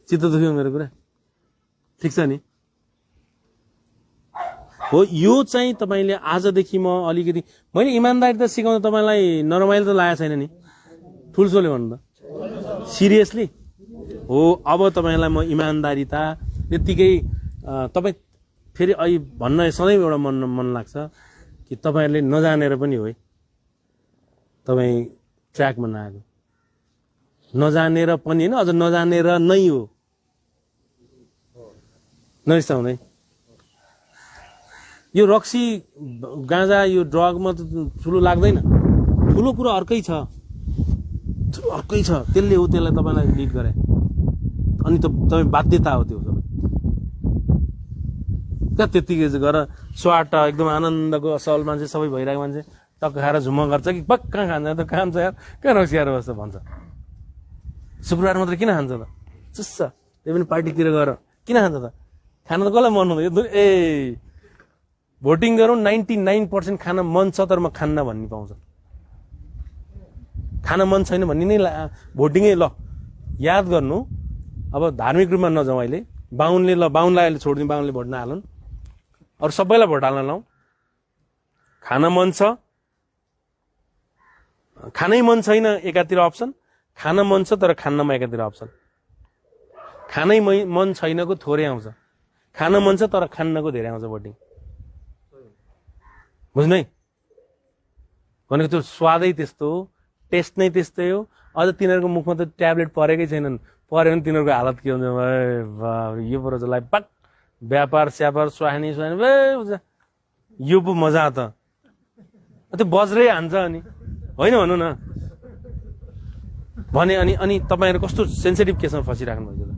चित्त दुख्यो मेरो कुरा, ठिक छ नि? हो, यो चाहिँ तपाईँले आजदेखि म अलिकति मैले इमान्दारिता सिकाउँदा तपाईँलाई नरमाइलो त लागेको छैन नि? ठुल्सोले भन्नु त, सिरियसली हो। अब तपाईँलाई म इमान्दारिता त्यत्तिकै तपाईँ फेरि अहिले भन्न सधैँ एउटा मन लाग्छ कि तपाईँहरूले नजानेर पनि हो है तपाईँ ट्र्याकमा नआएको, नजानेर पनि होइन, अझ नजानेर नै हो। नरिसाउँदै यो रक्सी, गाँजा, यो ड्रगमा त ठुलो लाग्दैन। ठुलो कुरा अर्कै छ, त्यसले हो त्यसलाई तपाईँलाई लिड गरे। अनि तपाईँ बाध्यता हो त्यो सबै। कहाँ त्यत्तिकै गर स्वाट एकदम आनन्दको असल मान्छे, सबै भइरहेको मान्छे टक्क खाएर झुम्म गर्छ कि बक्क कहाँ खान्छ त, काम छ यार, कहाँ रक्सी खाएर बस्छ भन्छ। शुक्रबार मात्रै किन खान्छ त, चुस्छ, त्यही पनि पार्टीतिर गएर किन खान्छ त? खान त कसलाई मन हुँदैन? भोटिङ गरौँ, 99% खान मन छ तर म खान्न भन्ने पाउँछ। खान मन छैन भन्ने नै भोटिङै। ल याद गर्नु, अब धार्मिक रूपमा नजाउँ अहिले। बाहुनले बाहुनलाई अहिले छोडिदिउँ, बाहुनले भोट नहालौँ, अरू सबैलाई भोट हाल्न लाउँ। खान मन छ, खानै मन छैन एकातिर अप्सन, खान मन छ तर खान्नमा एकातिर अप्सन। खानै मन छैनको थोरै आउँछ, खान मन छ तर खान्नको धेरै आउँछ भोटिङ। बुझ्नु है? भनेको त्यो स्वादै त्यस्तो हो, टेस्ट नै त्यस्तै हो। अझ तिनीहरूको मुखमा त ट्याब्लेट परेकै छैनन्, पऱ्यो भने तिनीहरूको हालत के हुन्छ, यो पो रहेछ पाक व्यापार स्यापार स्वाहानी यो पो मजा त त्यो बज्रै हान्छ। अनि होइन भन्नु न भने अनि तपाईँहरू कस्तो सेन्सिटिभ केसमा फसिराख्नु भएको त?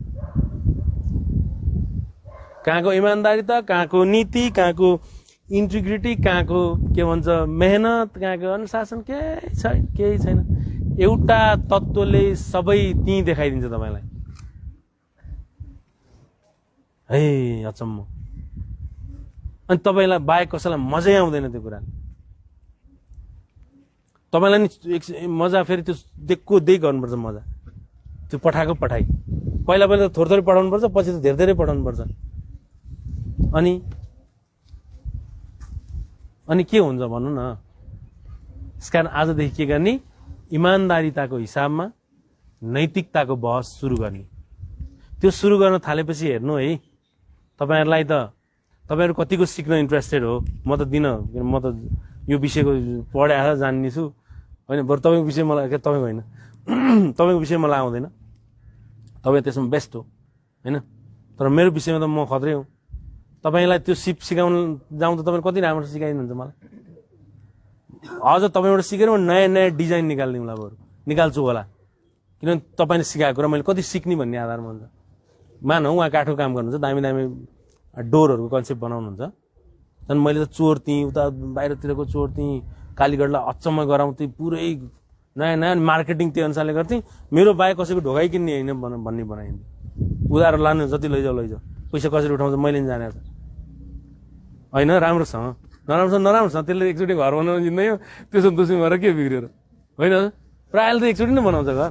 कहाँको इमान्दारिता, कहाँको नीति, कहाँको इन्टिग्रिटी, कहाँको के भन्छ मेहनत, कहाँको अनुशासन, केही छैन। एउटा तत्त्वले सबै त्यहीँ देखाइदिन्छ तपाईँलाई। है अचम्म। अनि तपाईँलाई बाहेक कसैलाई मजै आउँदैन त्यो कुरा। तपाईँलाई नि मजा फेरि त्यो दिएको दिइ गर्नुपर्छ मजा, त्यो पठाएको पठाइ। पहिला त थोरै थोरै पठाउनुपर्छ, पछि त धेरै धेरै पठाउनुपर्छ। अनि के हुन्छ भन्नु न? यसकारण आजदेखि के गर्ने? इमान्दारिताको हिसाबमा नैतिकताको बहस सुरु गर्ने। त्यो सुरु गर्न थालेपछि हेर्नु है, तपाईँहरूलाई त तपाईँहरू कतिको सिक्न इन्ट्रेस्टेड हो। म त यो विषयको पढाएर जान्ने छु होइन। बरु तपाईँको विषय मलाई, तपाईँको होइन, तपाईँको विषय मलाई आउँदैन, तपाईँ त्यसमा बेस्ट हो होइन। तर मेरो विषयमा त म खत्रै हो। तपाईँलाई त्यो सिकाउन जाउँ त तपाईँले कति राम्रो सिकाइदिनुहुन्छ मलाई। अझ तपाईँबाट सिकेर म नयाँ नयाँ डिजाइन निकालिदिउँला, बरु निकाल्छु होला। किनभने तपाईँले सिकाएको कुरा मैले कति सिक्ने भन्ने आधारमा हुन्छ। मानौँ उहाँ काठको काम गर्नुहुन्छ, दामी दामी डोरहरूको कन्सेप्ट बनाउनुहुन्छ, अनि मैले त चोर्थेँ, उता बाहिरतिरको चोर्थेँ, कालीगढलाई अचम्म गराउँथेँ, पुरै नयाँ नयाँ मार्केटिङ त्यो अनुसारले गर्थेँ। मेरो बाहेक कसैको ढोकाइ किन्ने होइन भन्ने बनाइदिन्थेँ। उधारो लानु जति लैजाऊ, पैसा कसरी उठाउँछ मैले नि जाने होइन। राम्रोसँग नराम्रोसँग त्यसले एकचोटि घर बनाउनु जित्दै हो, त्यसो दुसरी भएर के बिग्रेर होइन। प्रायःले त एकचोटि नै बनाउँछ घर,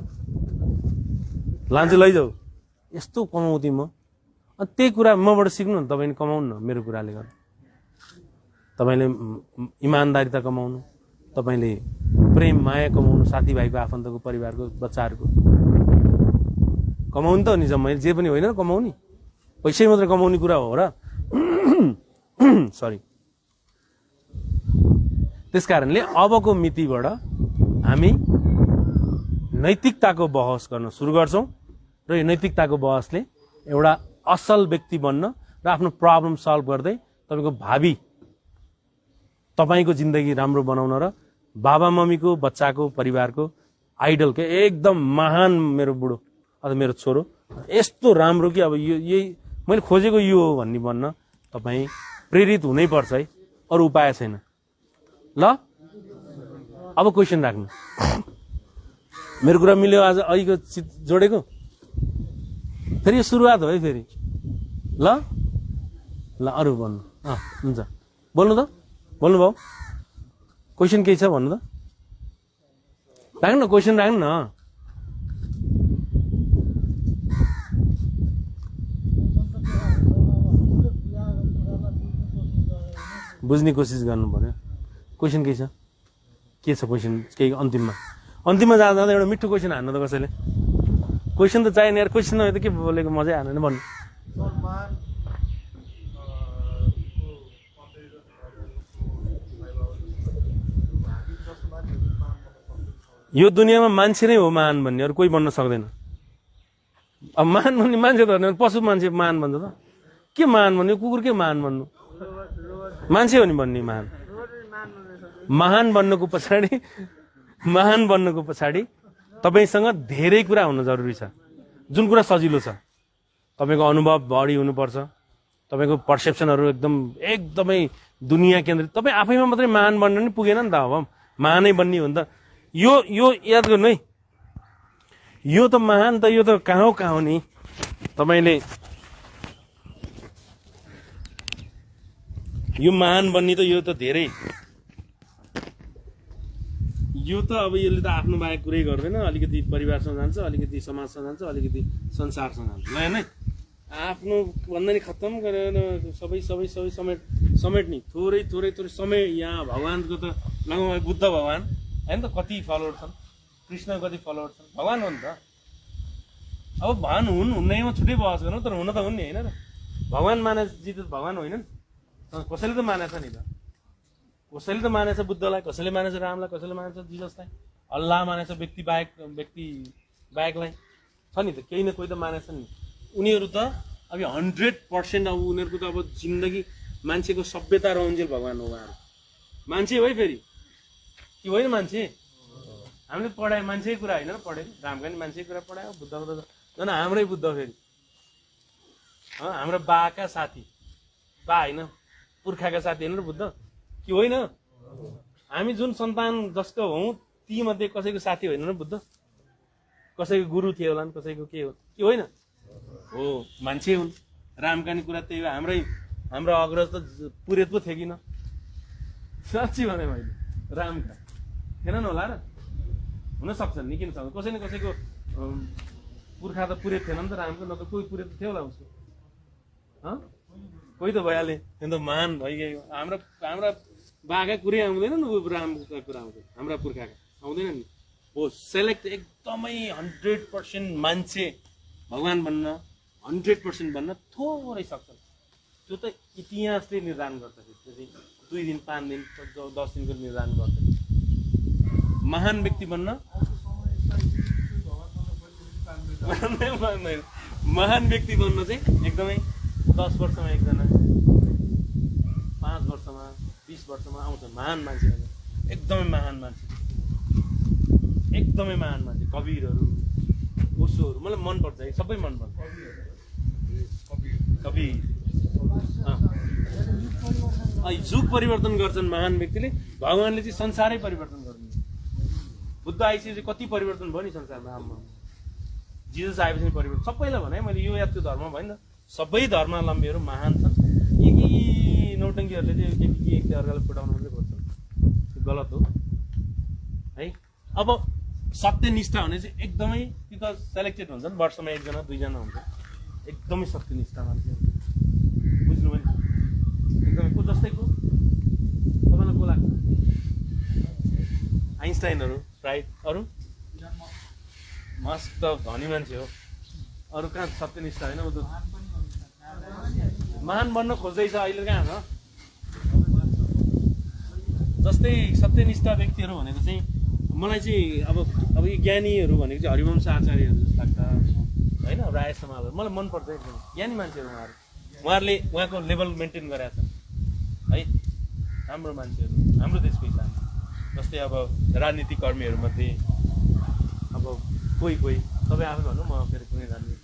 लान्छु लैजाऊ, यस्तो कमाउँथेँ म। अनि त्यही कुरा मबाट सिक्नु न, तपाईँले कमाउनु न। मेरो कुराले गर्दा तपाईँले इमान्दारिता कमाउनु, तपाईँले प्रेम माया कमाउनु, साथीभाइको, आफन्तको, परिवारको, बच्चाहरूको कमाउनु त हो नि। मैले जे पनि होइन कमाउने, पैसै मात्रै कमाउने कुरा हो र सरी। त्यस कारणले अबको मितिबाट हामी नैतिकताको बहस गर्न सुरु गर्छौँ र यो नैतिकताको बहसले एउटा असल व्यक्ति बन्न र आफ्नो प्रब्लम सल्भ गर्दै तपाईँको भावी, तपाईँको जिन्दगी राम्रो बनाउन र बाबा मम्मीको, बच्चाको, परिवारको आइडल के एकदम महान मेरो बुढो अथवा मेरो छोरो यस्तो राम्रो कि अब यही मैले खोजेको यो हो भन्ने बन्न तपाईँ प्रेरित हुनै पर्छ है, अरू उपाय छैन। ल अब क्वेसन राख्नु। मेरो कुरा मिल्यो आज अहिलेको जोडेको? फेरि यो सुरुवात हो है फेरि। ल अरू भन्नु। हुन्छ, बोल्नु त, बोल्नुभयो। क्वेसन केही छ भन्नु त, राख्नु न, क्वेसन राख्नु न। बुझ्ने कोसिस गर्नु पर्यो। क्वेसन केही छ? के छ क्वेसन? केही अन्तिममा जाँदा एउटा मिठो क्वेसन हान्नु त कसैले। क्वेसन त चाहिने यार, क्वेसन नभए त के बोलेको मजै हान्दैन भन्नु। यो दुनियाँमा मान्छे नै हो महान भन्ने, अरू कोही बन्न सक्दैन। अब महान भन्ने मान्छे त होइन, पशु मान्छे महान भन्छ त। के महान भन्ने? कुकुर के महान भन्नु? मान्छे हो नि भन्ने महान। महान बन्नको पछाडि तपाईँसँग धेरै कुरा हुन जरुरी छ। जुन कुरा सजिलो छ, तपाईँको अनुभव बढी हुनुपर्छ, तपाईँको पर्सेप्सनहरू एकदमै दुनियाँ केन्द्रित। तपाईँ आफैमा मात्रै महान बन्न नि पुगेन नि त। अब महानै बन्ने हो नि त। यो याद गर्नु है, यो त महान त, यो त कहाँ हो नि। तपाईँले यो महान बन्ने त, यो त धेरै, यो त अब यसले त आफ्नो बाहेक कुरै गर्दैन। अलिकति परिवारसँग जान्छ, अलिकति समाजसँग जान्छ, अलिकति संसारसँग जान्छ। ल नै आफ्नो भन्दा नि खत्तम गरेर सबै समेट्ने थोरै समय। यहाँ भगवान्को त लगाउँ, बुद्ध भगवान होइन त कति फलोवर छन् कृष्ण कति फलोवर छन् भगवान् हो नि त अब भगवान् हुन्नैमा छुट्टै बहस गर्नु तर हुन त हुन् नि होइन र भगवान् मानेजी त भगवान् होइन नि कसैले त मानेछ नि त कसैले त मानेछ बुद्धलाई कसैले मानेछ रामलाई कसैले मानेछ जिजसलाई अल्लाह मानेछ व्यक्ति बाहेकलाई छ नि त केही न कोही त मानेछ नि उनीहरू त अब 100% अब उनीहरूको त अब जिन्दगी मान्छेको सभ्यता रहन्जेल भगवान् हो उहाँहरू मान्छे हो है फेरि कि होइन मान्छे हामीले पढायो मान्छेकै कुरा होइन र पढेको रामका नि मान्छेकै कुरा पढायो बुद्धको त झन् हाम्रै बुद्ध फेरि हाम्रो बाका साथी बा होइन पुर्खाका साथी होइन र बुद्ध कि होइन हामी जुन सन्तान जसको हौँ ती मध्ये कसैको साथी होइन र बुद्ध कसैको गुरु थियो होला नि कसैको के हो कि होइन हो मान्छे हुन् रामका नि कुरा त्यही हो हाम्रो अग्रज त पुरेत पो थियो किन साँच्ची भने मैले रामका थिएनन् होला र हुन सक्छ नि किन सक्छ कसै न कसैको पुर्खा त पुरेत थिएन नि त रामको न त कोही पुरेत थियो होला उसको कोही त भइहाले त्यो त महान भइगयो हाम्रा बाघा कुरै आउँदैन नि रामका कुरा आउँदैन हाम्रा पुर्खाका आउँदैन नि हो सेलेक्ट एकदमै 100% मान्छे भगवान् बन्न 100% बन्न थोरै सक्छ त्यो त इतिहासले निर्धारण गर्छ फेरि 2 दिन 5 दिन 10 दिनको निर्धारण गर्छ महान व्यक्ति बन्न महान व्यक्ति बन्न चाहिँ एकदमै 10 वर्षमा एकजना 5 वर्षमा 20 वर्षमा आउँछ महान मान्छे एकदमै महान मान्छे कवीरहरू ओशोहरू मलाई मनपर्छ है सबै मनपर्छ कवीर जुग परिवर्तन गर्छन् महान व्यक्तिले भगवान्ले चाहिँ संसारै परिवर्तन गर्नु बुद्ध आइसकेपछि कति परिवर्तन भयो नि संसारमा जिजस आएपछि परिवर्तन सबैलाई भने मैले यो या त्यो धर्म भएन सबै धर्मावलम्बीहरू महान छन् यी नौटङ्कीहरूले चाहिँ के अर्कालाई फुटाउनु मात्रै खोज्छ त्यो गलत हो है अब सत्यनिष्ठा भने चाहिँ एकदमै त्यो त सेलेक्टेड हुन्छ नि वर्षमा 1 जना 2 जना हुन्छ एकदमै सत्यनिष्ठा मान्छे बुझ्नुभयो एकदमै को जस्तैको तपाईँलाई को लाग्छ आइन्स्टाइनहरू राइट अरू मस्त धनी मान्छे हो अरू कहाँ सत्यनिष्ठा होइन ऊ त महान बन्न खोज्दैछ अहिले कहाँ छ जस्तै सत्यनिष्ठा व्यक्तिहरू भनेको चाहिँ मलाई चाहिँ अब यी ज्ञानीहरू भनेको चाहिँ हरिवंश आचार्यहरू जस्तो लाग्छ होइन राय समालहरू मलाई मनपर्छ एकदम ज्ञानी मान्छेहरू उहाँहरूले उहाँको लेभल मेन्टेन गरेका छन् है राम्रो मान्छेहरू हाम्रो देशको हिसाबमा जस्तै अब राजनीतिक कर्मीहरूमध्ये अब कोही तपाईँ आफै भन्नु म फेरि कुनै राजनीतिक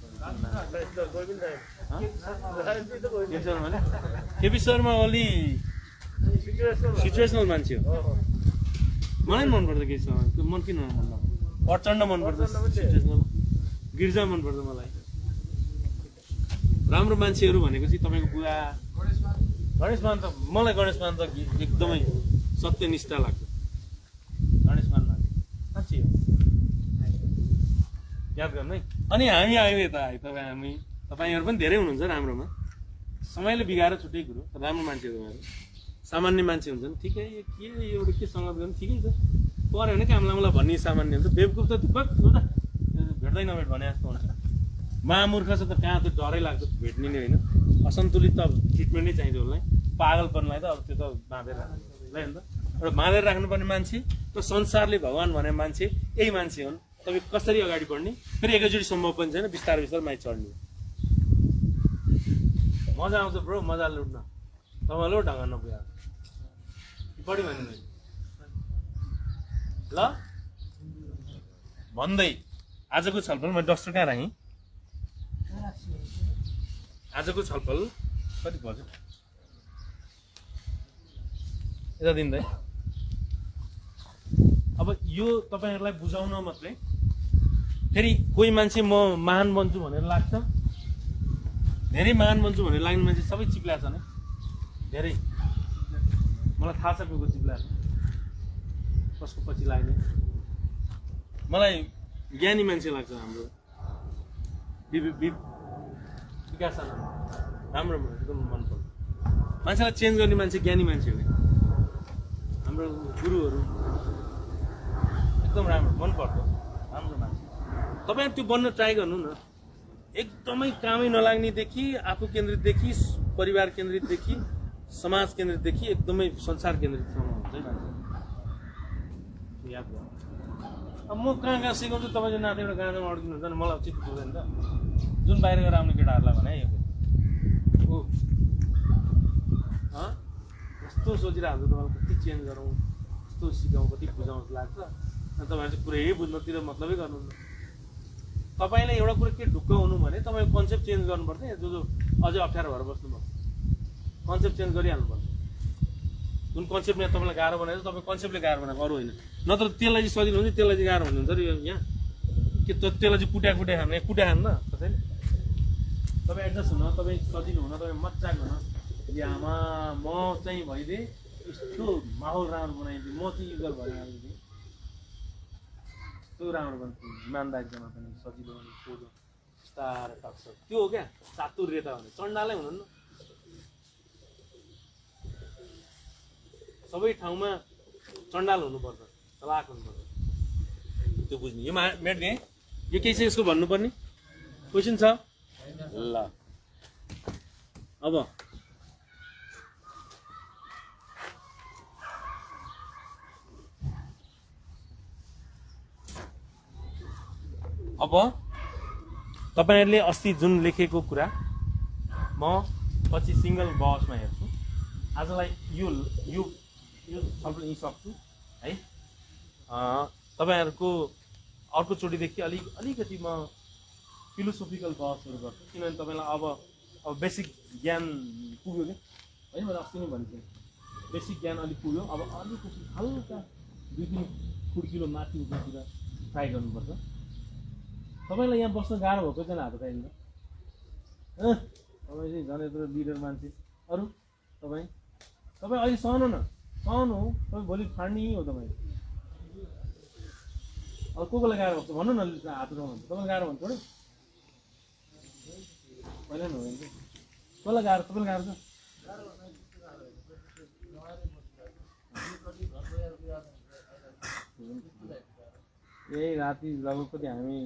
केपी शर्मा ओली सिचुएसनल मान्छे हो मलाई पनि मनपर्छ केपी शर्मा मन किन मन प्रचण्ड मनपर्छ सिचुएसनल गिर्जा मनपर्छ मलाई राम्रो मान्छेहरू भनेको चाहिँ तपाईँको बुवा गणेश मान त मलाई गणेश मान त एकदमै सत्यनिष्ठा लाग्छ गणेश मान साँच्चै हो याद गर्नु है अनि हामी आयौँ यता तपाईँहरू पनि धेरै हुनुहुन्छ राम्रोमा समयले बिगाएर छुट्टै कुरो राम्रो मान्छेहरू उहाँहरू सामान्य मान्छे हुन्छ नि ठिकै के एउटा के सङ्गत गर्नु ठिकै छ पऱ्यो भने काम लामलाई भन्ने सामान्य हुन्छ बेवकुफ त भेट्दै नभेट भने जस्तो हुन्छ महामूर्ख छ त कहाँ त डरै लाग्छ भेट्ने नै होइन असन्तुलित त ट्रिटमेन्ट नै चाहिन्छ उसलाई पागलपनलाई त अब त्यो त बाँधेर राख्नु ल नि त एउटा बाँधेर राख्नुपर्ने मान्छे र संसारले भगवान् भने मान्छे यही मान्छे हुन् तपाईँ कसरी अगाडि बढ्ने फेरि एकैचोटि सम्भव पनि छैन बिस्तारै माथि चढ्ने मजा आउँछ ब्रो मजा लुट्न तपाईँले ढङ्ग नपुग्यो बढी भन्नु ल भन्दै आजको छलफल मैले डस्टर कहाँ राखेँ आजको छलफल कति भयो यता दिँदै अब यो तपाईँहरूलाई बुझाउन मात्रै फेरि कोही मान्छे म महान बन्छु भनेर लाग्छ धेरै महान बन्छु भनेर लाग्ने मान्छे सबै चिप्ल्या छन् है धेरै मलाई थाहा छ को चिप्ल्या कसको पछि लाग्ने मलाई ज्ञानी मान्छे लाग्छ हाम्रो विकास राम्रो एकदम मनपर्छ मान्छेलाई चेन्ज गर्ने मान्छे ज्ञानी मान्छे हो हाम्रो गुरुहरू एकदम राम्रो मनपर्छ राम्रो मान्छे तपाईँ त्यो बन्न ट्राई गर्नु न एकदमै कामै नलाग्नेदेखि आफू केन्द्रितदेखि परिवार केन्द्रितदेखि समाज केन्द्रितदेखि एकदमै संसार केन्द्रितसम्म हुन्छ है मान्छे याद गर्नु अब म कहाँ कहाँ सिकाउँछु तपाईँ नाति एउटा गाँजामा अड्किनुहुन्छ नि मलाई चित्त पुग्दैन त जुन बाहिर गएर आउने केटाहरूलाई भने है ओ कस्तो सोचिरहेको हुन्छ तपाईँलाई कति चेन्ज गरौँ कस्तो सिकाउँ कति बुझाउँ जस्तो लाग्छ अनि तपाईँहरू चाहिँ कुरै बुझ्नतिर मतलबै गर्नुहुन्न तपाईँलाई एउटा कुरो के ढुक्क हुनु भने तपाईँको कन्सेप्ट चेन्ज गर्नुपर्छ जो अझै अप्ठ्यारो भएर बस्नुभयो कन्सेप्ट चेन्ज गरिहाल्नुपर्छ जुन कन्सेप्टमा तपाईँलाई गाह्रो बनाएर तपाईँ कन्सेप्टले गाह्रो बनाएको अरू होइन नत्र त्यसलाई चाहिँ सजिलो हुन्छ त्यसलाई चाहिँ गाह्रो हुनुहुन्छ र यहाँ के त्यसलाई चाहिँ कुट्या खाने न कसैले तपाईँ एडजस्ट हुन तपाईँ सजिलो हुन तपाईँ मजाक हुन कि आमा म चाहिँ भइदिएँ यस्तो माहौल राम्रो बनाइदिएँ म चाहिँ युगल भएर आइदिएँ त्यो राम्रो बन्छ इमान्दारीमा पनि सजिलो सोझो बिस्तारै टक्छ त्यो हो क्या चातुर्यता भने चण्डालै हुनुहुन्न सबै ठाउँमा चण्डाल हुनुपर्छ चलाक हुनुपर्छ त्यो बुझ्ने यो मेट गएँ यो केही छ यसको भन्नुपर्ने क्वेसन छ ल अब तपाईँहरूले अस्ति जुन लेखेको कुरा म पछि सिङ्गल बक्समा हेर्छु आजलाई यो यो यो सम्पूर्ण सक्छु है तपाईँहरूको अर्कोचोटिदेखि अलिकति म फिलोसोफिकल बहसहरू गर्छु किनभने तपाईँलाई अब बेसिक ज्ञान पुग्यो कि होइन मैले अस्ति नै भनेको बेसिक ज्ञान अलिक पुग्यो अब अलिकति हल्का 2-3 फुट किलो माथि उठ्नेतिर ट्राई गर्नुपर्छ तपाईँलाई यहाँ बस्न गाह्रो भएको चाहिँ हात उठाइदिनु तपाईँ चाहिँ झन् यत्रो लिडर मान्छे अरू तपाईँ अहिले सहनु न सहनु हो तपाईँ भोलि फाड्ने हो तपाईँ अब कोलाई गाह्रो भएको भन्नु न हात उठाउनु हुन्छ तपाईँलाई गाह्रो भन्छ छोड्यो पहिला न हो कसलाई गाह्रो तपाईँलाई गाह्रो छ यही राति लगभग कति हामी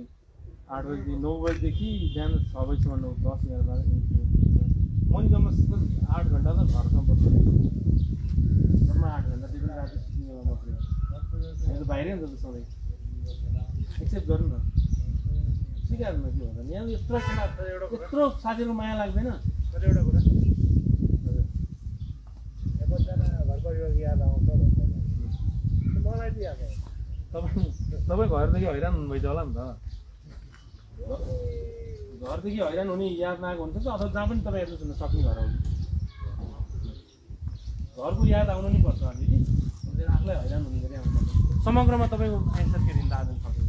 8 बजी 9 बजीदेखि बिहान 6 बजीसम्म 10 11 12 म नि जम्मा 8 घन्टा त घरसम्म बस्छु जम्मा 8 घन्टा त्यो पनि राति सुत्नेमा मात्रै हो बाहिरै हुन्छ त सधैँ एक्सेप्ट गर्नु न सिकाएर के भन्दा यहाँ यत्रो साथीहरूको माया लाग्दैन एउटा कुरा एकजना घर परिवार याद आउँछ मलाई चाहिँ याद आउँछ तपाईँ घरदेखि हैरान हुनुभएछ होला नि त घरदेखि हैरान हुने याद नआएको हुन्छ अथवा जहाँ पनि तपाईँ एड्रेस हुन सक्ने घर आउनु घरको याद आउनु नि पर्छ अलिअलि आफूलाई हैरान हुने गरी आउनु पर्छ समग्रमा तपाईँको एन्सर के दिँदा आज सक्छ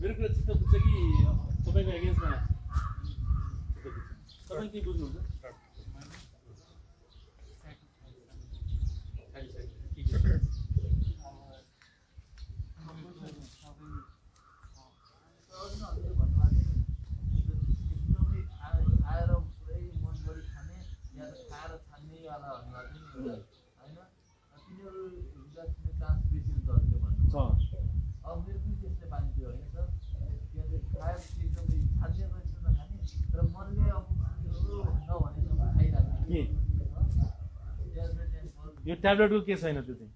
मेरो कुरा चित्त बुझ्छ कि तपाईँको एगेन्स्टमा तपाईँ के बुझ्नुहुन्छ यो ट्याब्लेटको के छैन त्यो चाहिँ